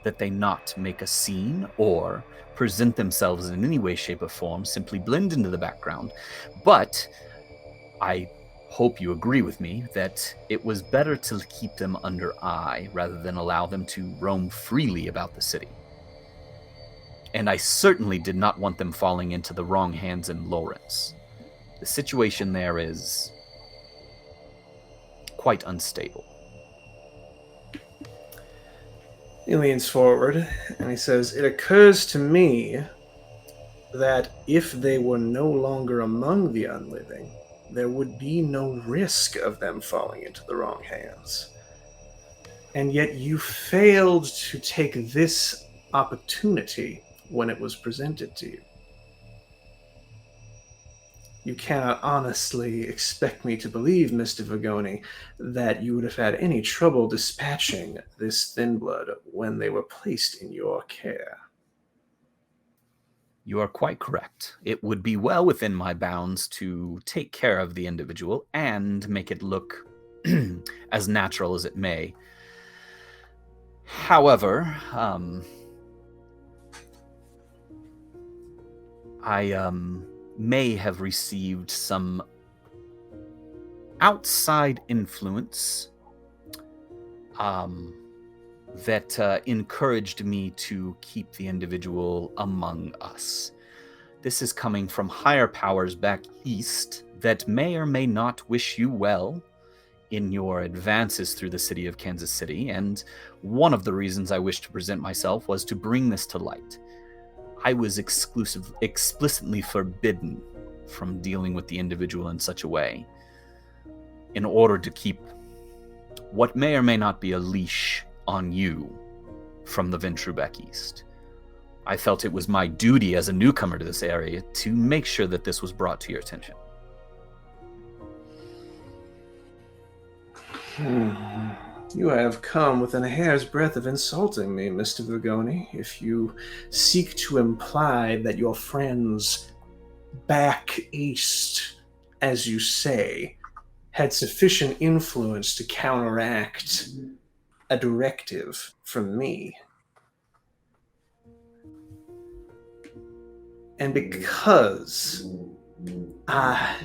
that they not make a scene or present themselves in any way, shape, or form, simply blend into the background. But I hope you agree with me that it was better to keep them under eye rather than allow them to roam freely about the city. And I certainly did not want them falling into the wrong hands in Lawrence. The situation there is quite unstable. He leans forward and he says, "It occurs to me that if they were no longer among the unliving, there would be no risk of them falling into the wrong hands. And yet you failed to take this opportunity when it was presented to you. You cannot honestly expect me to believe, Mr. Vagoni, that you would have had any trouble dispatching this thin blood when they were placed in your care." You are quite correct. It would be well within my bounds to take care of the individual and make it look as natural as it may. However, I may have received some outside influence that encouraged me to keep the individual among us. This is coming from higher powers back east that may or may not wish you well in your advances through the city of Kansas City, and one of the reasons I wished to present myself was to bring this to light. I was explicitly forbidden from dealing with the individual in such a way in order to keep what may or may not be a leash on you from the Ventru back east. I felt it was my duty as a newcomer to this area to make sure that this was brought to your attention. You have come within a hair's breadth of insulting me, Mr. Vagoni, if you seek to imply that your friends back east, as you say, had sufficient influence to counteract a directive from me. And because I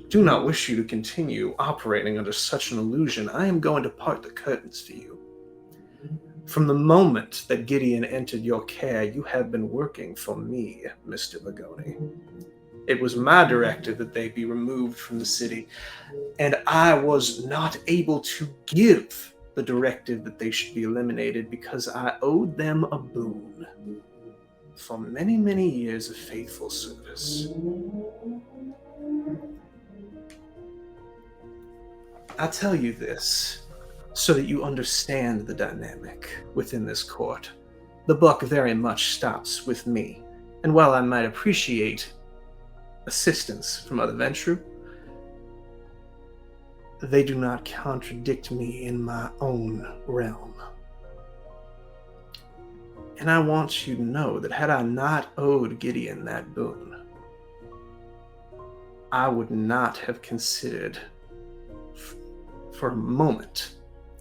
do not wish you to continue operating under such an illusion, I am going to part the curtains for you. From the moment that Gideon entered your care, you have been working for me, Mr. Vagoni. It was my directive that they be removed from the city, and I was not able to give the directive that they should be eliminated because I owed them a boon for many, many years of faithful service. I tell you this so that you understand the dynamic within this court. The buck very much stops with me, and while I might appreciate assistance from other Ventru, they do not contradict me in my own realm. And I want you to know that had I not owed Gideon that boon, I would not have considered for a moment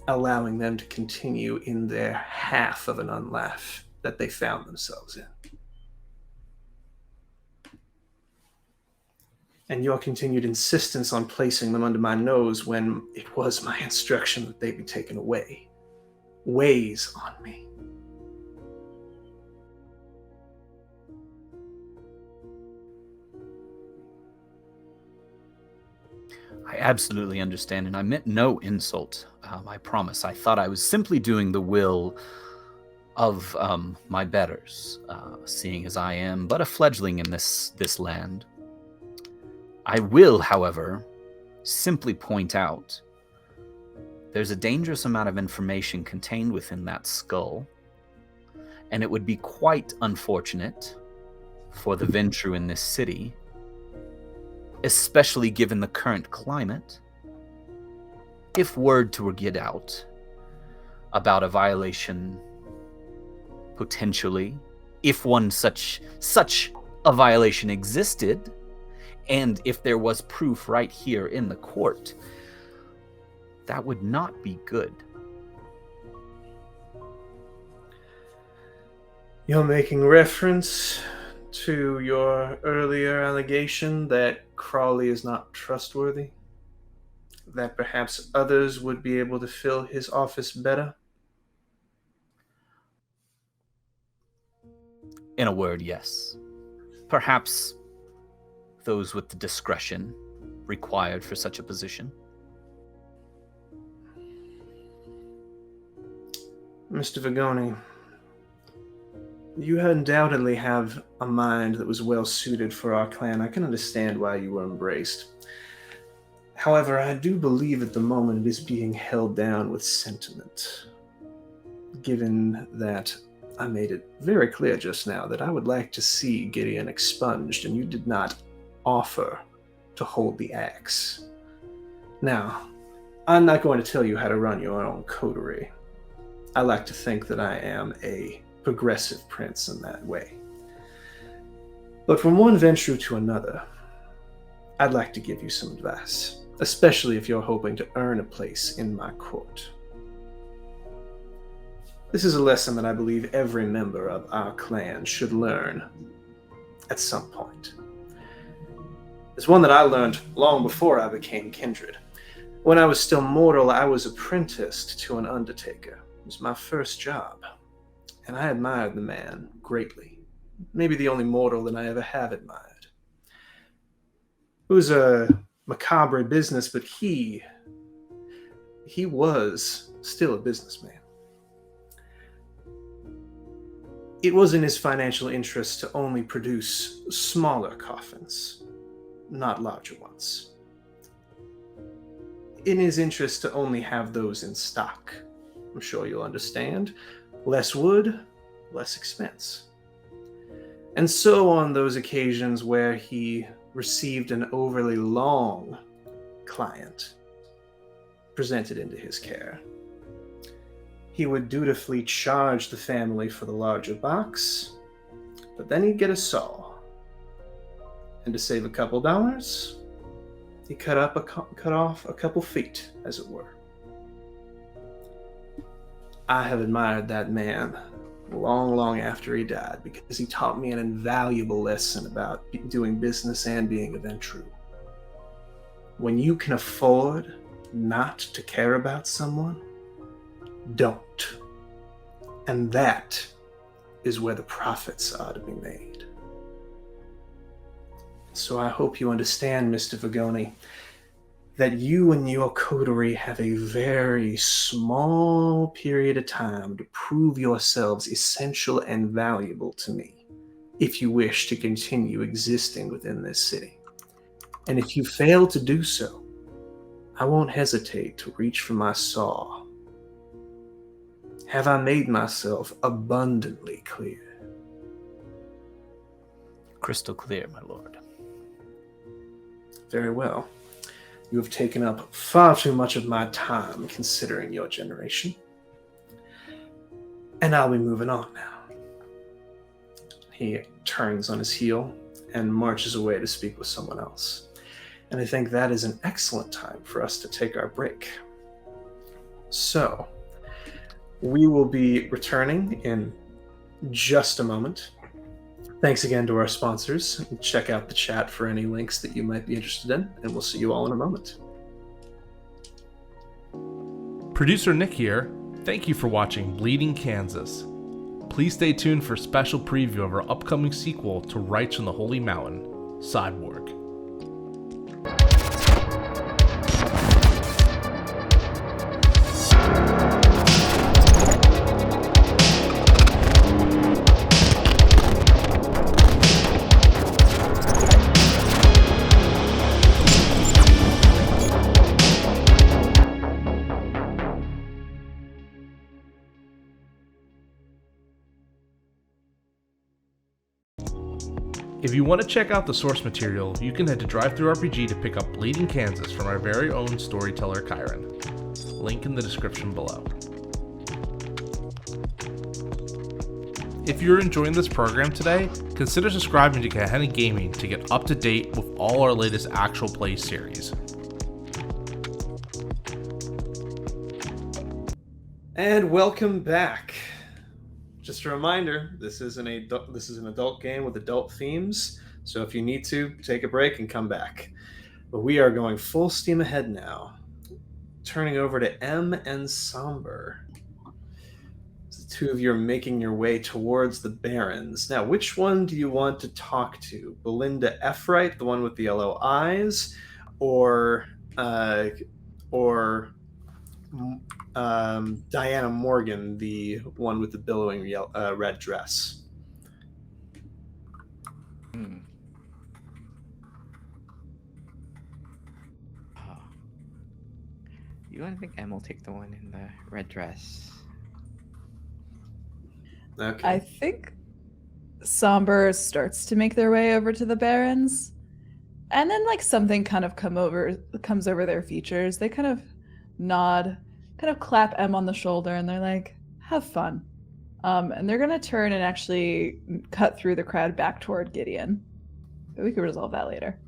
allowing them to continue in their half of an unlife that they found themselves in. And your continued insistence on placing them under my nose when it was my instruction that they be taken away weighs on me. I absolutely understand, and I meant no insult. I promise. I thought I was simply doing the will of my betters, seeing as I am but a fledgling in this land. I will, however, simply point out there's a dangerous amount of information contained within that skull, and it would be quite unfortunate for the Ventru in this city, especially given the current climate, if word to get out about a violation, potentially, if one such a violation existed, and if there was proof right here in the court, that would not be good. You're making reference to your earlier allegation that Crawley is not trustworthy? That perhaps others would be able to fill his office better? In a word, yes. Perhaps those with the discretion required for such a position. Mr. Vigoni, you undoubtedly have a mind that was well suited for our clan. I can understand why you were embraced. However, I do believe at the moment it is being held down with sentiment, given that I made it very clear just now that I would like to see Gideon expunged, and you did not offer to hold the axe. Now, I'm not going to tell you how to run your own coterie. I like to think that I am a progressive prince in that way. But from one venture to another, I'd like to give you some advice, especially if you're hoping to earn a place in my court. This is a lesson that I believe every member of our clan should learn at some point. It's one that I learned long before I became kindred. When I was still mortal, I was apprenticed to an undertaker. It was my first job, and I admired the man greatly. Maybe the only mortal that I ever have admired. It was a macabre business, but he was still a businessman. It was in his financial interest to only produce smaller coffins, not larger ones. In his interest to only have those in stock. I'm sure you'll understand. Less wood, less expense. And so on those occasions where he received an overly long client presented into his care, he would dutifully charge the family for the larger box, but then he'd get a saw. And to save a couple dollars, he cut off a couple feet, as it were. I have admired that man long, long after he died, because he taught me an invaluable lesson about doing business and being a Ventru. When you can afford not to care about someone, don't. And that is where the profits are to be made. So I hope you understand, Mr. Vigoni, that you and your coterie have a very small period of time to prove yourselves essential and valuable to me, if you wish to continue existing within this city. And if you fail to do so, I won't hesitate to reach for my saw. Have I made myself abundantly clear? Crystal clear, my lord. Very well. You have taken up far too much of my time, considering your generation. And I'll be moving on now. He turns on his heel and marches away to speak with someone else. And I think that is an excellent time for us to take our break. So, we will be returning in just a moment. Thanks again to our sponsors. Check out the chat for any links that you might be interested in, and we'll see you all in a moment. Producer Nick here. Thank you for watching Bleeding Kansas. Please stay tuned for a special preview of our upcoming sequel to Rites on the Holy Mountain, Cyborg. If you want to check out the source material, you can head to DriveThruRPG to pick up Bleeding Kansas from our very own Storyteller Kyran. Link in the description below. If you're enjoying this program today, consider subscribing to Gehenna Gaming to get up to date with all our latest actual play series. And welcome back. Just a reminder, this is an adult game with adult themes, so if you need to, take a break and come back. But we are going full steam ahead now. Turning over to M and Somber. The two of you are making your way towards the Barrens. Now, which one do you want to talk to? Belinda Efright, the one with the yellow eyes, or Diana Morgan, the one with the billowing red dress? You want to think Em will take the one in the red dress? Okay. I think Somber starts to make their way over to the Barrens, and then like something kind of comes over their features. They kind of nod, kind of clap Em on the shoulder, and they're like, "Have fun." And they're gonna turn and actually cut through the crowd back toward Gideon. But we can resolve that later.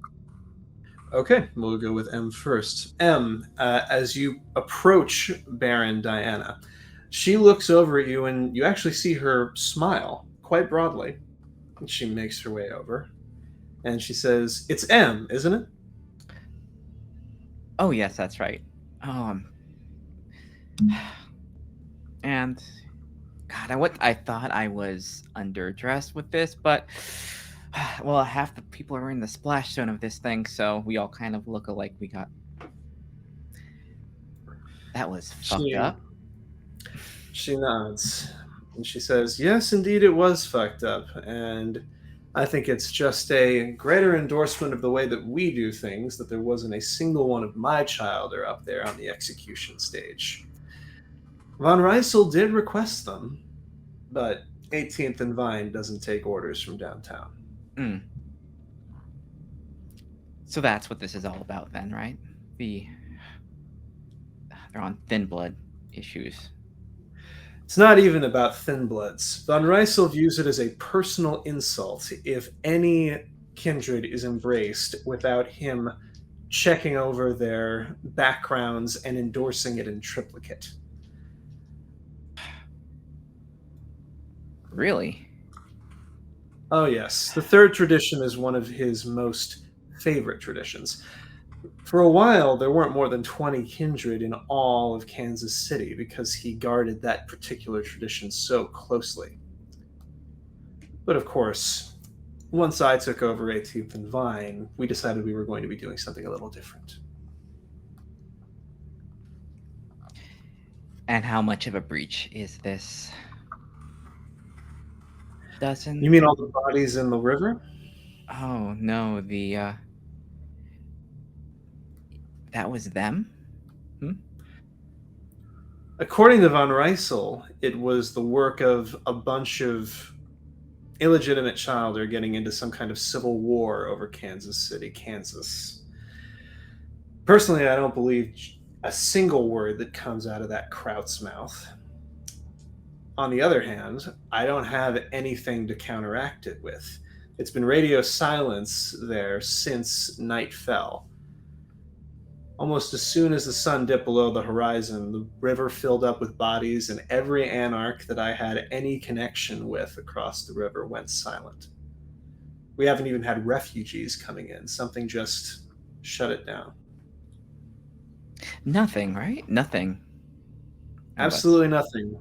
Okay, we'll go with M first. M, as you approach Baron Diana, she looks over at you and you actually see her smile quite broadly. And she makes her way over and she says, "It's M, isn't it?" Oh yes, that's right. And God, I thought I was underdressed with this, but well, half the people are wearing the splash zone of this thing, so we all kind of look alike. That was fucked up. She nods and she says, "Yes, indeed, it was fucked up. And I think it's just a greater endorsement of the way that we do things that there wasn't a single one of my childer up there on the execution stage. Von Reisel did request them, but 18th and Vine doesn't take orders from downtown." So that's what this is all about then, right? They're on thin blood issues. It's not even about thin bloods. Von Reisel views it as a personal insult if any kindred is embraced without him checking over their backgrounds and endorsing it in triplicate. Really? Oh yes, the third tradition is one of his most favorite traditions. For a while, there weren't more than 20 kindred in all of Kansas City because he guarded that particular tradition so closely. But of course, once I took over 18th and Vine, we decided we were going to be doing something a little different. And how much of a breach is this? You mean all the bodies in the river? Oh no, that was them? According to Von Reisel, it was the work of a bunch of illegitimate childer getting into some kind of civil war over Kansas City, Kansas. Personally, I don't believe a single word that comes out of that Kraut's mouth. On the other hand, I don't have anything to counteract it with. It's been radio silence there since night fell. Almost as soon as the sun dipped below the horizon, the river filled up with bodies, and every anarch that I had any connection with across the river went silent. We haven't even had refugees coming in. Something just shut it down. Nothing, right? Nothing. Absolutely nothing.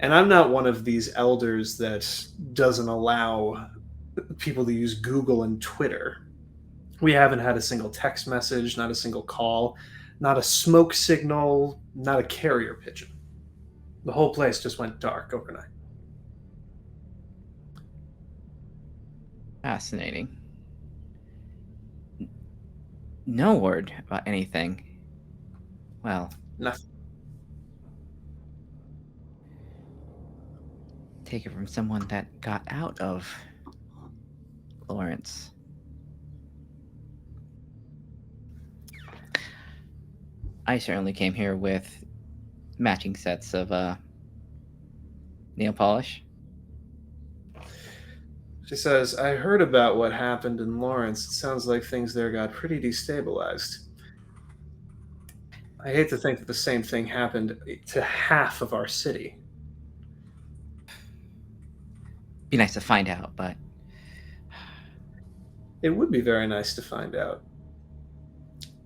And I'm not one of these elders that doesn't allow people to use Google and Twitter. We haven't had a single text message, not a single call, not a smoke signal, not a carrier pigeon. The whole place just went dark overnight. Fascinating. No word about anything. Well, Nothing. Take it from someone that got out of Lawrence. I certainly came here with matching sets of nail polish. She says, I heard about what happened in Lawrence. It sounds like things there got pretty destabilized. I hate to think that the same thing happened to half of our city. Be nice to find out, but It would be very nice to find out.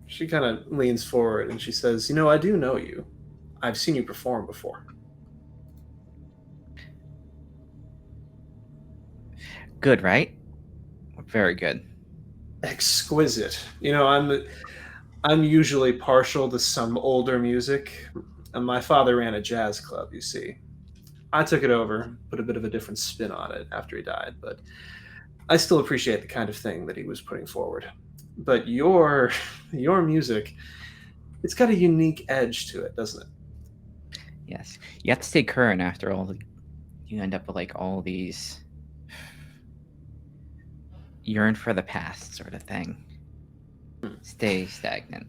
She kind of leans forward and she says, You know, I do know you. I've seen you perform before. good, right? Very good. Exquisite. You know, I'm usually partial to some older music. And my father ran a jazz club, you see. I took it over, put a bit of a different spin on it after he died, but I still appreciate the kind of thing that he was putting forward. But your music, it's got a unique edge to it, doesn't it? Yes. You have to stay current after all. You end up with like all these yearn for the past sort of thing. Stay stagnant.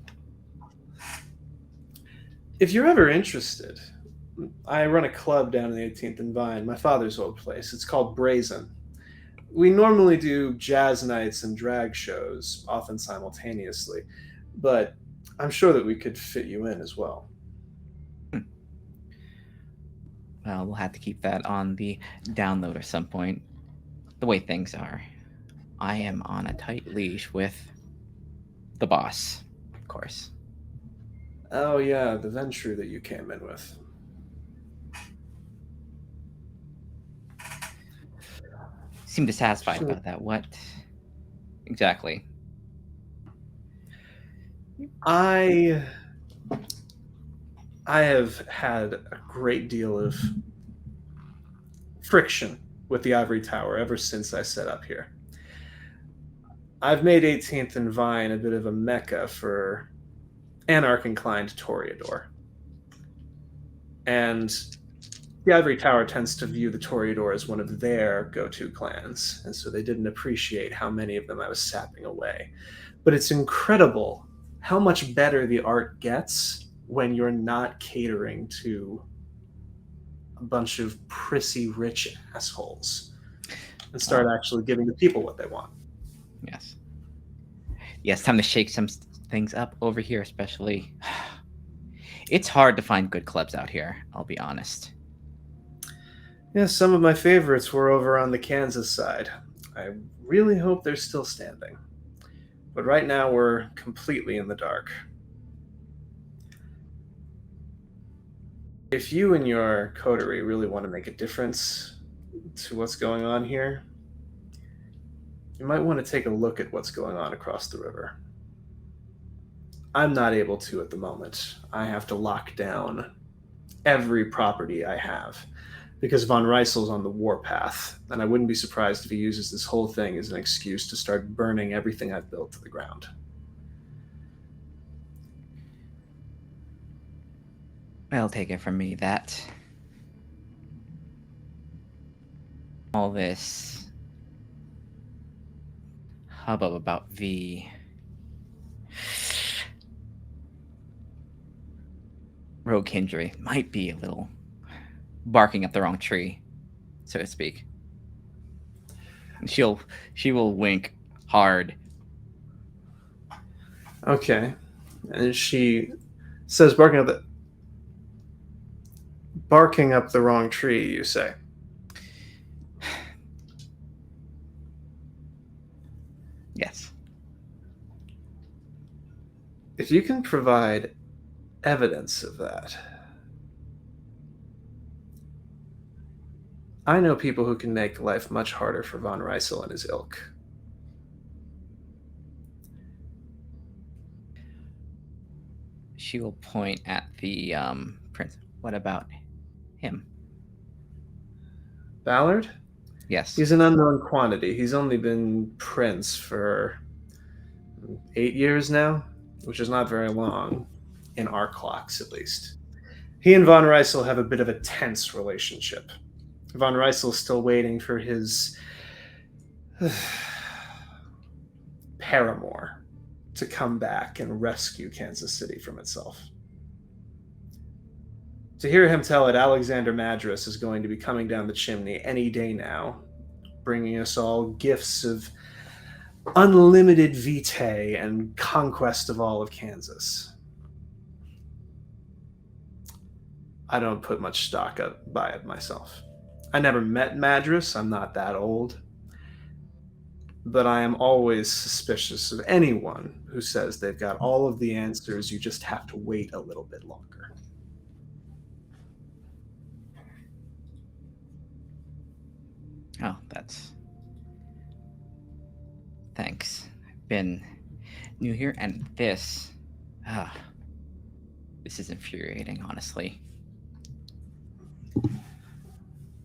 If you're ever interested, I run a club down in the 18th and Vine, my father's old place. It's called Brazen. We normally do jazz nights and drag shows, often simultaneously, but I'm sure that we could fit you in as well. Well, we'll have to keep that on the download at some point. The way things are, I am on a tight leash with the boss, of course. Oh yeah, the Ventrue that you came in with. Seem dissatisfied about that. What exactly? I have had a great deal of friction with the Ivory Tower ever since I set up here. I've made 18th and Vine a bit of a mecca for anarch-inclined Toreador. And the Ivory Tower tends to view the Toreador as one of their go-to clans, and so they didn't appreciate how many of them I was sapping away. But it's incredible how much better the art gets when you're not catering to a bunch of prissy rich assholes and start actually giving the people what they want. Yes. Yes, time to shake some things up over here, especially. It's hard to find good clubs out here, I'll be honest. Yeah, some of my favorites were over on the Kansas side. I really hope they're still standing. But right now we're completely in the dark. If you and your coterie really want to make a difference to what's going on here, you might want to take a look at what's going on across the river. I'm not able to at the moment. I have to lock down every property I have because Von Reisel's on the warpath, and I wouldn't be surprised if he uses this whole thing as an excuse to start burning everything I've built to the ground. Well, take it from me that all this hubbub about the rogue Kindry might be a little barking up the wrong tree, so to speak. She will wink hard. Okay. And she says barking up the wrong tree, you say. Yes. If you can provide evidence of that, I know people who can make life much harder for Von Reisel and his ilk. She will point at the prince. What about him? Ballard? Yes. He's an unknown quantity. He's only been prince for 8 years now, which is not very long, in our clocks at least. He and Von Reisel have a bit of a tense relationship. Von Reisel's still waiting for his paramour to come back and rescue Kansas City from itself. To hear him tell it Alexander Madras is going to be coming down the chimney any day now bringing us all gifts of unlimited vitae and conquest of all of Kansas. I don't put much stock by it myself. I never met Madras, I'm not that old. But I am always suspicious of anyone who says they've got all of the answers, you just have to wait a little bit longer. Oh, that's... Thanks. I've been new here, and this is infuriating, honestly.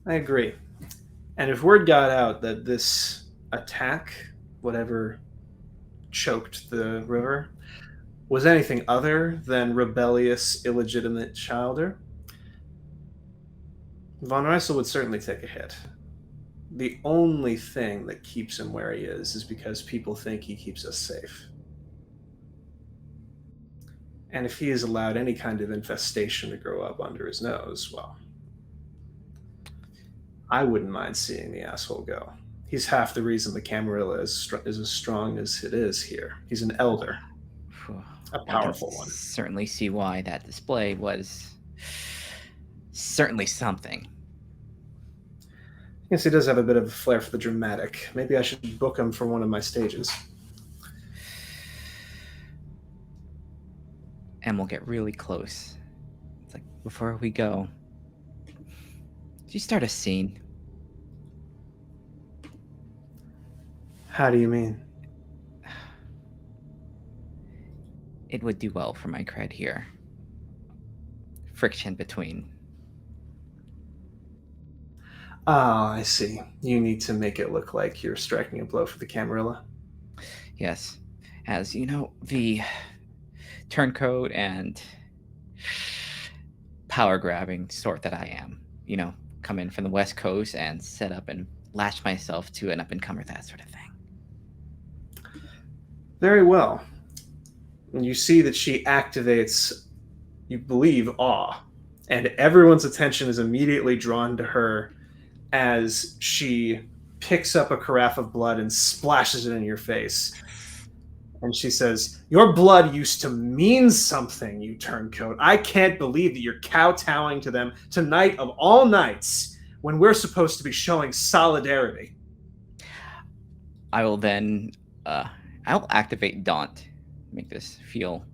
I agree. And if word got out that this attack, whatever choked the river, was anything other than rebellious, illegitimate childer, Von Reissel would certainly take a hit. The only thing that keeps him where he is because people think he keeps us safe. And if he has allowed any kind of infestation to grow up under his nose, well, I wouldn't mind seeing the asshole go. He's half the reason the Camarilla is as strong as it is here. He's an elder. A powerful one. Certainly see why that display was certainly something. Yes, he does have a bit of a flair for the dramatic. Maybe I should book him for one of my stages. And we'll get really close. It's like, before we go, did you start a scene? How do you mean? It would do well for my cred here. Friction between. Ah, I see. You need to make it look like you're striking a blow for the Camarilla. Yes. As you know, the turncoat and power grabbing sort that I am. You know, come in from the West Coast and set up and latch myself to an up-and-comer, that sort of thing. Very well. You see that she activates, you believe, awe, and everyone's attention is immediately drawn to her as she picks up a carafe of blood and splashes it in your face. And she says, "Your blood used to mean something, you turncoat. I can't believe that you're kowtowing to them tonight of all nights when we're supposed to be showing solidarity." I will then, I'll activate Daunt. Make this feel.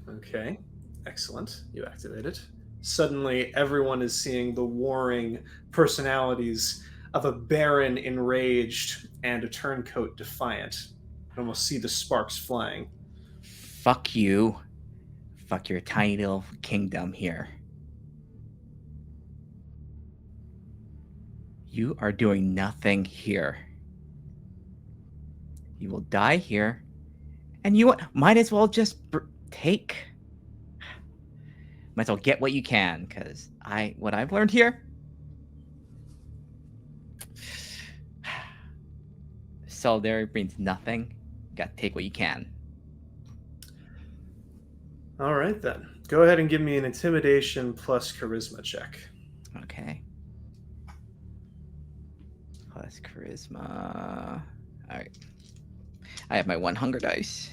Okay, excellent. You activate it. Suddenly, everyone is seeing the warring personalities of a baron enraged and a turncoat defiant. You almost see the sparks flying. Fuck you. Fuck your tiny little kingdom here. You are doing nothing here. You will die here, and you might as well just take. Might as well get what you can, because what I've learned here, solidarity brings nothing. You gotta take what you can. All right, then. Go ahead and give me an intimidation plus charisma check. Okay. Plus charisma. All right. I have my 1 hunger dice.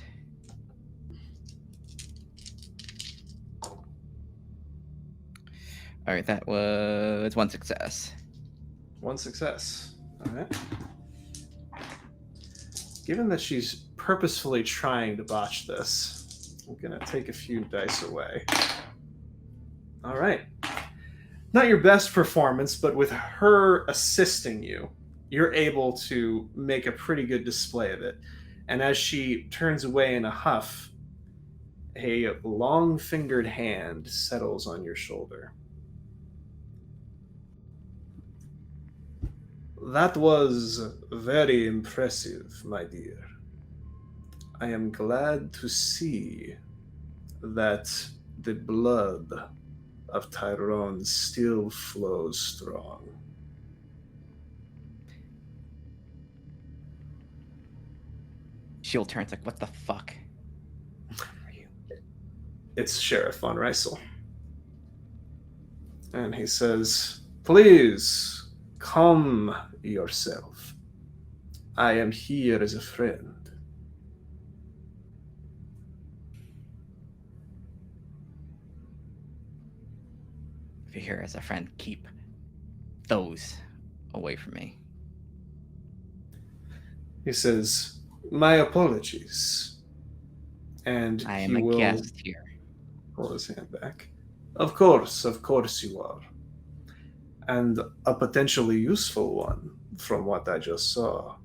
All right, that was 1 success. 1 success. All right. Given that she's purposefully trying to botch this, I'm going to take a few dice away. All right. Not your best performance, but with her assisting you, you're able to make a pretty good display of it. And as she turns away in a huff, a long-fingered hand settles on your shoulder. That was very impressive, my dear. I am glad to see that the blood of Tyrone still flows strong. Shield turns like, what the fuck? Are you? It's Sheriff Von Reissel. And he says, Please, calm yourself. I am here as a friend. If you're here as a friend, keep those away from me. He says, my apologies. And I he am a will guest here. pull his hand back. Of course you are. And a potentially useful one, from what I just saw.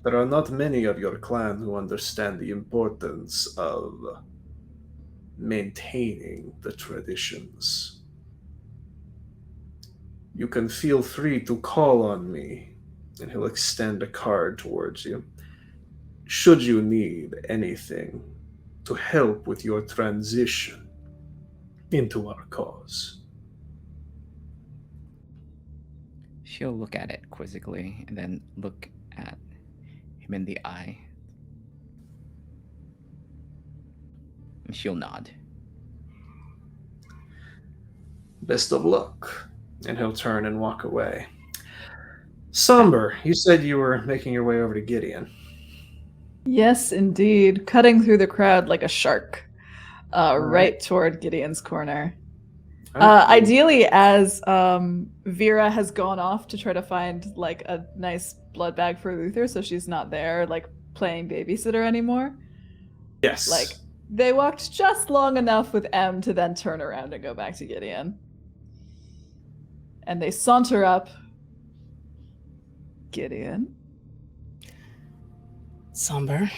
There are not many of your clan who understand the importance of maintaining the traditions. You can feel free to call on me, and he'll extend a card towards you. Should you need anything to help with your transition into our cause. She'll look at it quizzically and then look at him in the eye. And she'll nod. Best of luck. And he'll turn and walk away. Somber, you said you were making your way over to Gideon. Yes, indeed. Cutting through the crowd like a shark. Right toward Gideon's corner. Ideally, as Vera has gone off to try to find like a nice blood bag for Luther, so she's not there like playing babysitter anymore. Yes. Like they walked just long enough with M to then turn around and go back to Gideon. And they saunter up. Gideon. Somber.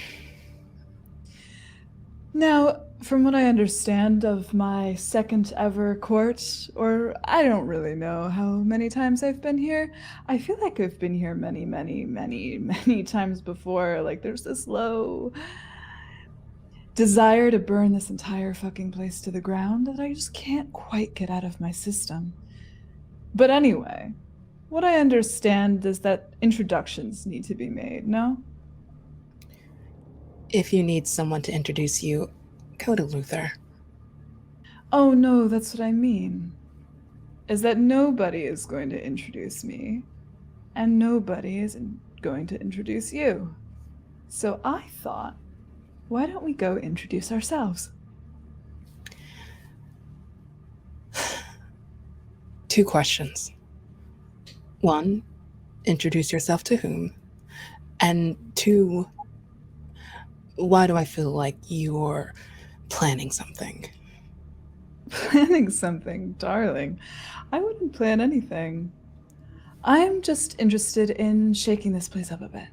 Now, from what I understand of my second ever court, or I don't really know how many times I've been here, I feel like I've been here many, many, many, many times before. Like, there's this low desire to burn this entire fucking place to the ground that I just can't quite get out of my system. But anyway, what I understand is that introductions need to be made, no? If you need someone to introduce you, go to Luther. Oh no, that's what I mean. Is that nobody is going to introduce me, and nobody is going to introduce you. So I thought, why don't we go introduce ourselves? 2 questions. 1, introduce yourself to whom? And 2, why do I feel like you're planning something? Planning something, darling. I wouldn't plan anything. I'm just interested in shaking this place up a bit.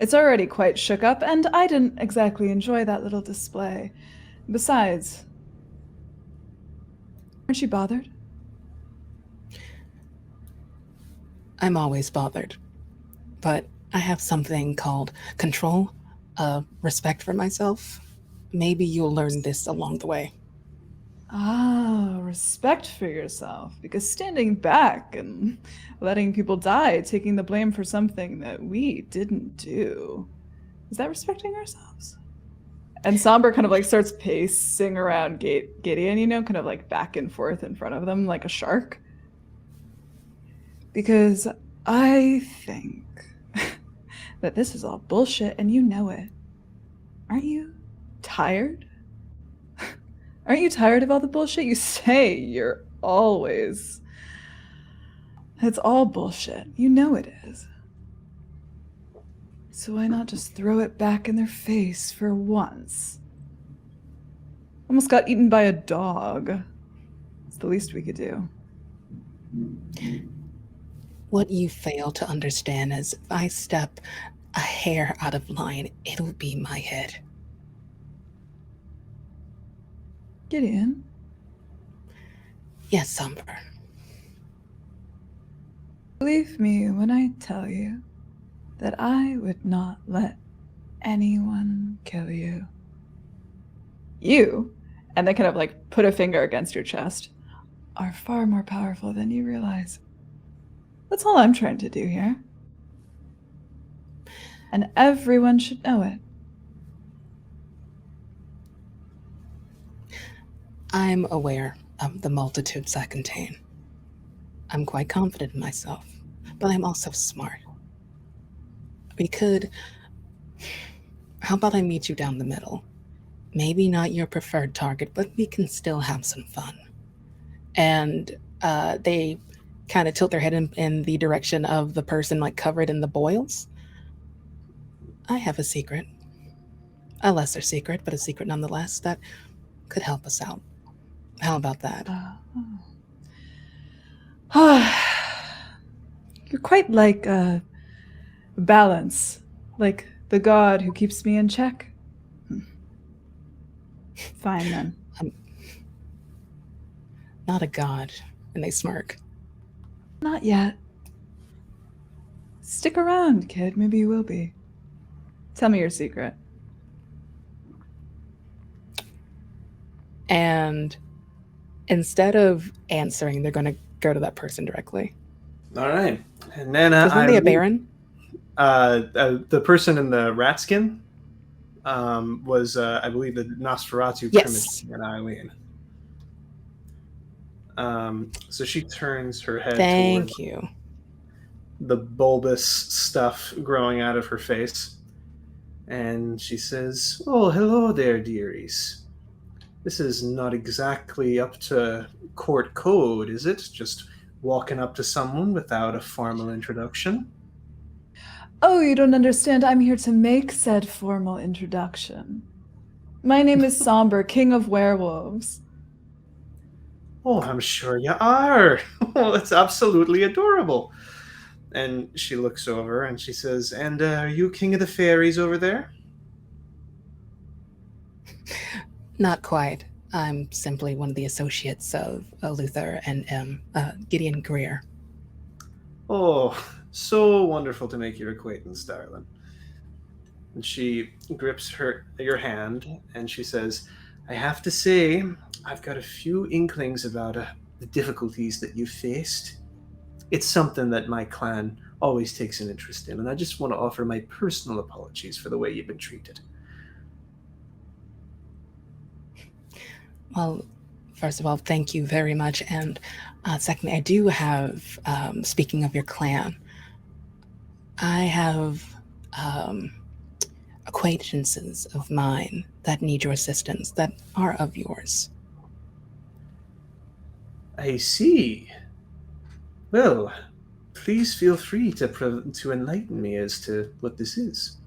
It's already quite shook up, and I didn't exactly enjoy that little display. Besides, aren't you bothered? I'm always bothered. But I have something called control, respect for myself. Maybe you'll learn this along the way. Ah, respect for yourself. Because standing back and letting people die, taking the blame for something that we didn't do, is that respecting ourselves? And Somber kind of like starts pacing around Gideon, you know, kind of like back and forth in front of them like a shark. Because I think that this is all bullshit and you know it. Aren't you tired? Aren't you tired of all the bullshit? You say you're always... It's all bullshit. You know it is. So why not just throw it back in their face for once? Almost got eaten by a dog. It's the least we could do. What you fail to understand is if I step a hair out of line, it'll be my head. Gideon? Yes, Somber. Believe me when I tell you that I would not let anyone kill you. You, and they kind of like put a finger against your chest, are far more powerful than you realize. That's all I'm trying to do here. And everyone should know it. I'm aware of the multitudes I contain. I'm quite confident in myself, but I'm also smart. How about I meet you down the middle? Maybe not your preferred target, but we can still have some fun. And they kind of tilt their head in the direction of the person like covered in the boils. I have a secret. A lesser secret, but a secret nonetheless that could help us out. How about that? You're quite like balance, like the god who keeps me in check. Fine then. I'm not a god. And they smirk. Not yet. Stick around, kid. Maybe you will be. Tell me your secret. And instead of answering, they're going to go to that person directly. All right. And then Isn't they a baron? The person in the rat skin was, I believe, the Nosferatu Yes. Primitive and Eileen. So she turns her head Thank toward you. the bulbous stuff growing out of her face, and she says, "Oh, hello there, dearies. This is not exactly up to court code, is it? Just walking up to someone without a formal introduction?" Oh, you don't understand. I'm here to make said formal introduction. My name is Somber, King of Werewolves. "Oh, I'm sure you are. Oh, it's absolutely adorable." And she looks over and she says, "And are you King of the Fairies over there?" Not quite. I'm simply one of the associates of Luther and Gideon Greer. "Oh, so wonderful to make your acquaintance, darling." And she grips your hand and she says, "I have to say, I've got a few inklings about the difficulties that you've faced. It's something that my clan always takes an interest in, and I just want to offer my personal apologies for the way you've been treated." Well, first of all, thank you very much. And secondly, I do have, speaking of your clan, I have acquaintances of mine that need your assistance that are of yours. "I see. Well, please feel free to enlighten me as to what this is."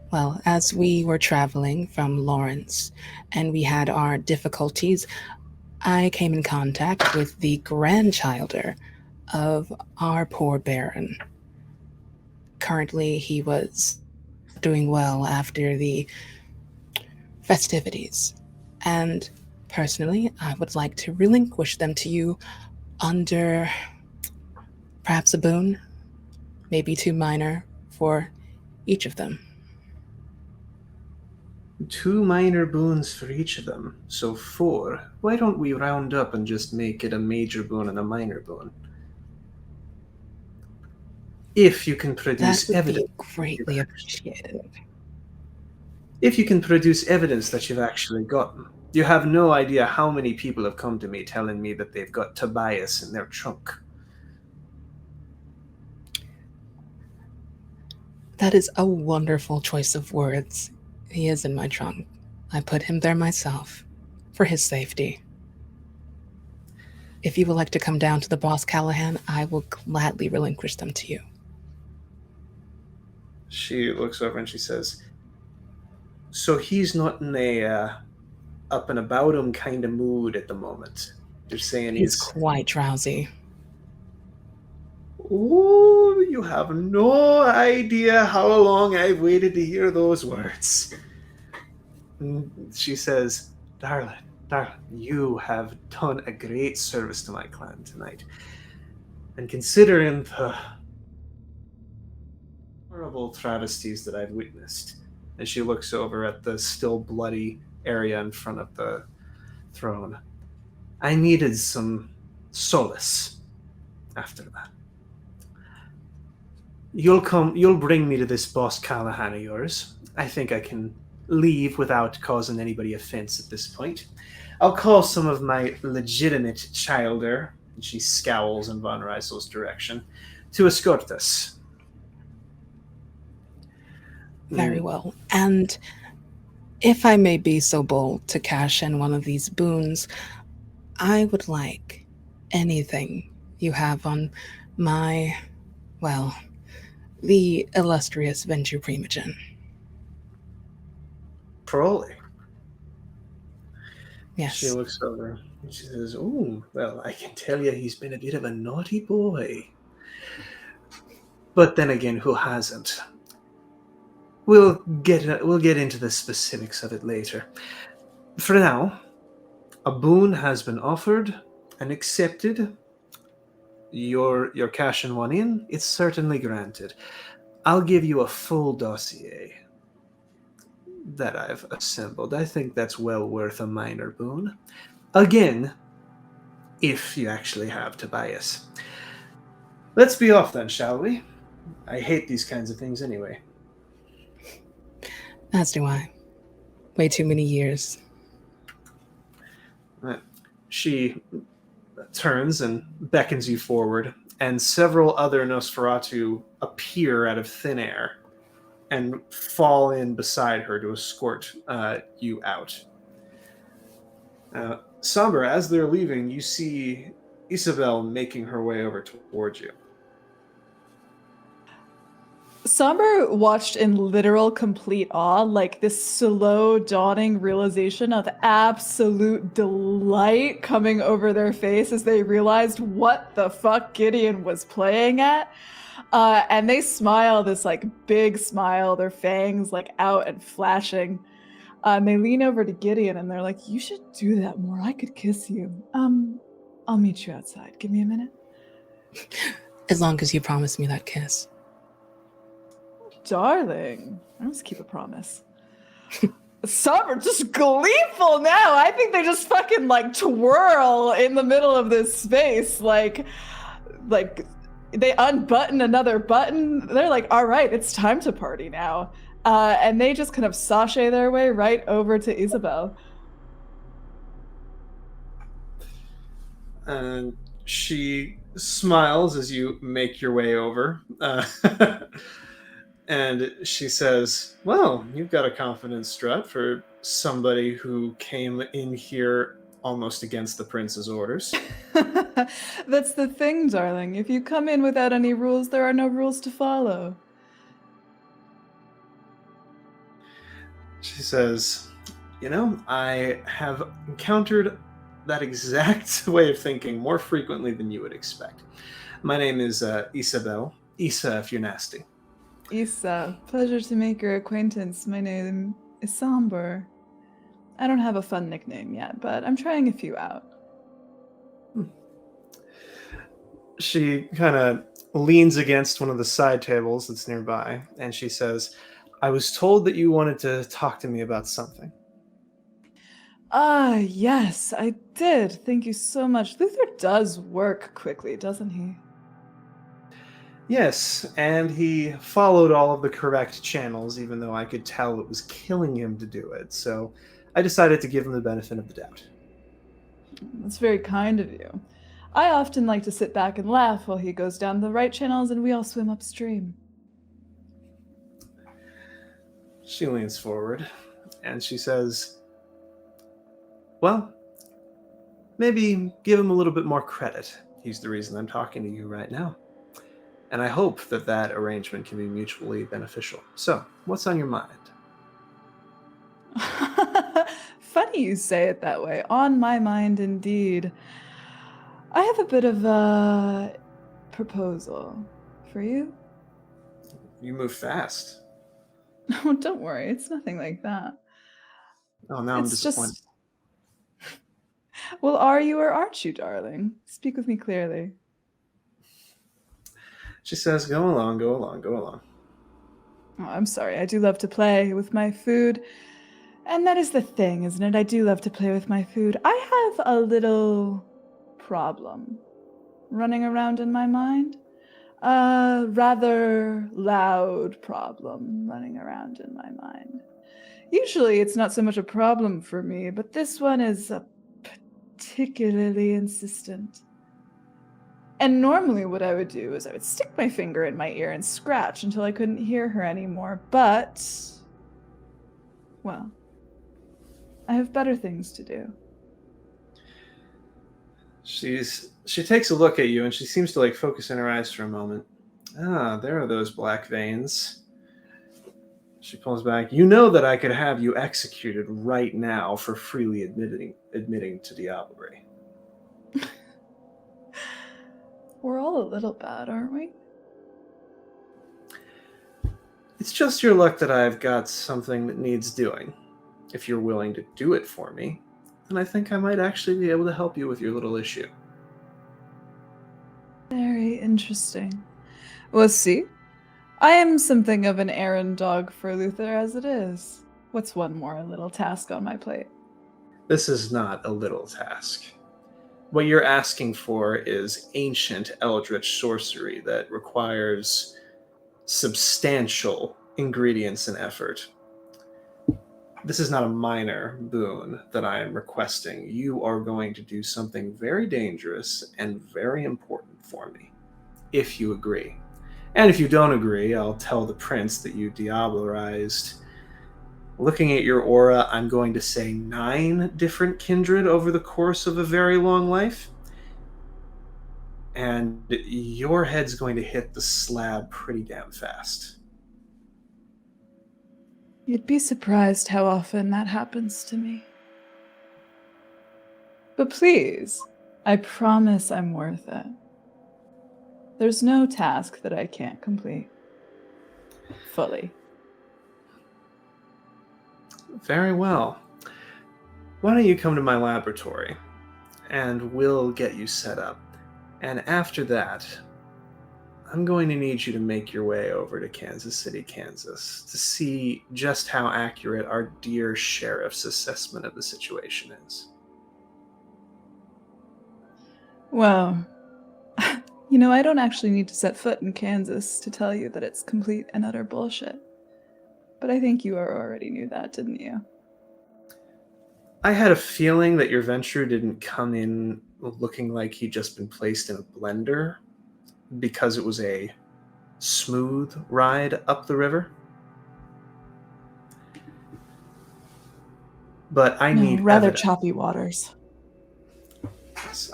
Well, as we were traveling from Lawrence and we had our difficulties, I came in contact with the grandchilder of our poor Baron. Currently, he was doing well after the festivities. And personally, I would like to relinquish them to you under perhaps a boon, maybe too minor for each of them. 2 minor boons for each of them, so 4. Why don't we round up and just make it a major boon and a minor boon? If you can produce That would evidence. be greatly appreciated. If you can produce evidence that you've actually gotten. You have no idea how many people have come to me telling me that they've got Tobias in their trunk. That is a wonderful choice of words. He is in my trunk. I put him there myself, for his safety. If you would like to come down to the boss Callahan, I will gladly relinquish them to you. She looks over and she says, "So he's not in a up and about him kind of mood at the moment. You're saying He's quite drowsy. Oh, you have no idea how long I've waited to hear those words." And she says, darling, you have done a great service to my clan tonight. And considering the horrible travesties that I've witnessed," and she looks over at the still bloody area in front of the throne, "I needed some solace after that. You'll bring me to this boss Callahan of yours. I think I can leave without causing anybody offense at this point. I'll call some of my legitimate childer, and she scowls in Von Riesel's direction, to escort us. Very well. And if I may be so bold to cash in one of these boons, I would like anything you have on my, well, the illustrious Venture Primogen. Crowley. Yes. She looks over and she says, "Oh, well, I can tell you he's been a bit of a naughty boy. But then again, who hasn't? We'll get into the specifics of it later. For now, a boon has been offered and accepted. Your cash in one in, it's certainly granted. I'll give you a full dossier that I've assembled. I think that's well worth a minor boon. Again, if you actually have Tobias. Let's be off then, shall we? I hate these kinds of things anyway." As do I. Way too many years. She turns and beckons you forward, and several other Nosferatu appear out of thin air and fall in beside her to escort you out. Somber, as they're leaving, you see Isabel making her way over towards you. Somber watched in literal complete awe, like this slow dawning realization of absolute delight coming over their face as they realized what the fuck Gideon was playing at. And they smile this like big smile, their fangs like out and flashing. And they lean over to Gideon and they're like, "You should do that more. I could kiss you. I'll meet you outside. Give me a minute." As long as you promise me that kiss. Darling, I must keep a promise. Somber just gleeful now. I think they just fucking like twirl in the middle of this space. Like they unbutton another button. They're like, "All right, it's time to party now." And they just kind of sashay their way right over to Isabel. And she smiles as you make your way over. And she says, "Well, you've got a confident strut for somebody who came in here almost against the prince's orders." That's the thing, darling. If you come in without any rules, there are no rules to follow. She says, I have encountered that exact way of thinking more frequently than you would expect. My name is Isabel. Isa, if you're nasty. Isa, pleasure to make your acquaintance. My name is Somber. I don't have a fun nickname yet, but I'm trying a few out. She kind of leans against one of the side tables that's nearby, and she says, "I was told that you wanted to talk to me about something." Yes, I did. Thank you so much. Luther does work quickly, doesn't he? Yes, and he followed all of the correct channels, even though I could tell it was killing him to do it. So I decided to give him the benefit of the doubt. That's very kind of you. I often like to sit back and laugh while he goes down the right channels and we all swim upstream. She leans forward and she says, "Well, maybe give him a little bit more credit. He's the reason I'm talking to you right now. And I hope that arrangement can be mutually beneficial. So, what's on your mind?" Funny you say it that way. On my mind, indeed. I have a bit of a proposal for you. You move fast. Oh, don't worry. It's nothing like that. Oh, now I'm It's disappointed. just... Well, are you or aren't you, darling? Speak with me clearly. She says, "Go along, go along, go along." Oh, I'm sorry. I do love to play with my food. And that is the thing, isn't it? I do love to play with my food. I have a little problem running around in my mind. A rather loud problem running around in my mind. Usually it's not so much a problem for me, but this one is a particularly insistent. And normally what I would do is I would stick my finger in my ear and scratch until I couldn't hear her anymore, but, well, I have better things to do. She takes a look at you and she seems to focus in her eyes for a moment. Ah, there are those black veins. She pulls back. You know that I could have you executed right now for freely admitting to diablerie. We're all a little bad, aren't we? It's just your luck that I've got something that needs doing. If you're willing to do it for me, then I think I might actually be able to help you with your little issue. Very interesting. We'll see. I am something of an errand dog for Luther as it is. What's one more little task on my plate? This is not a little task. What you're asking for is ancient eldritch sorcery that requires substantial ingredients and effort. This is not a minor boon that I am requesting. You are going to do something very dangerous and very important for me, if you agree. And if you don't agree, I'll tell the prince that you diablerized. Looking at your aura, I'm going to say 9 different kindred over the course of a very long life. And your head's going to hit the slab pretty damn fast. You'd be surprised how often that happens to me. But please, I promise I'm worth it. There's no task that I can't complete. Fully. Very well. Why don't you come to my laboratory, and we'll get you set up. And after that, I'm going to need you to make your way over to Kansas City, Kansas, to see just how accurate our dear sheriff's assessment of the situation is. Well, I don't actually need to set foot in Kansas to tell you that it's complete and utter bullshit. But I think you already knew that, didn't you? I had a feeling that your venture didn't come in looking like he'd just been placed in a blender because it was a smooth ride up the river. But I need rather evidence. choppy waters.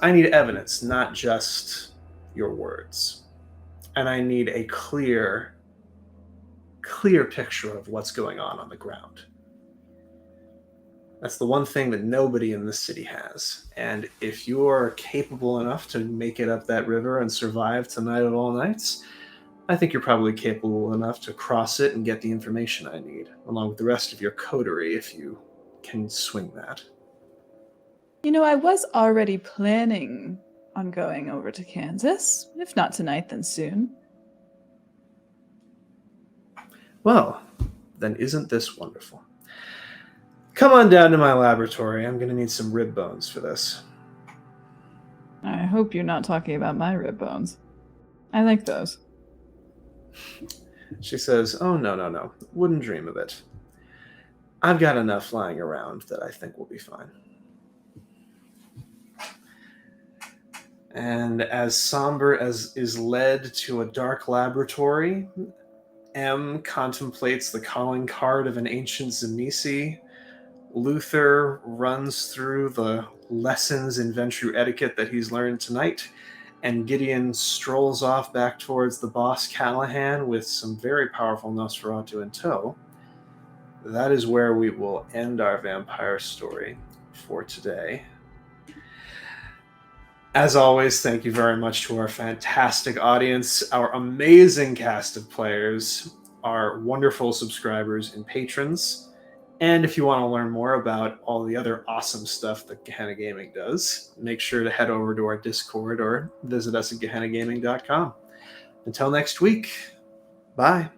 I need evidence, not just your words. And I need a clear picture of what's going on the ground. That's the one thing that nobody in this city has. And if you're capable enough to make it up that river and survive tonight of all nights, I think you're probably capable enough to cross it and get the information I need, along with the rest of your coterie, if you can swing that. I was already planning on going over to Kansas. If not tonight, then soon. Well, then isn't this wonderful? Come on down to my laboratory. I'm going to need some rib bones for this. I hope you're not talking about my rib bones. I like those. She says, oh, no. Wouldn't dream of it. I've got enough lying around that I think we'll be fine. And as somber as is led to a dark laboratory, M contemplates the calling card of an ancient Zemisi. Luther runs through the lessons in Ventrue etiquette that he's learned tonight, and Gideon strolls off back towards the boss Callahan with some very powerful Nosferatu in tow. That is where we will end our vampire story for today. As always, thank you very much to our fantastic audience, our amazing cast of players, our wonderful subscribers and patrons. And if you want to learn more about all the other awesome stuff that Gehenna Gaming does, make sure to head over to our Discord or visit us at gehennagaming.com. Until next week, bye.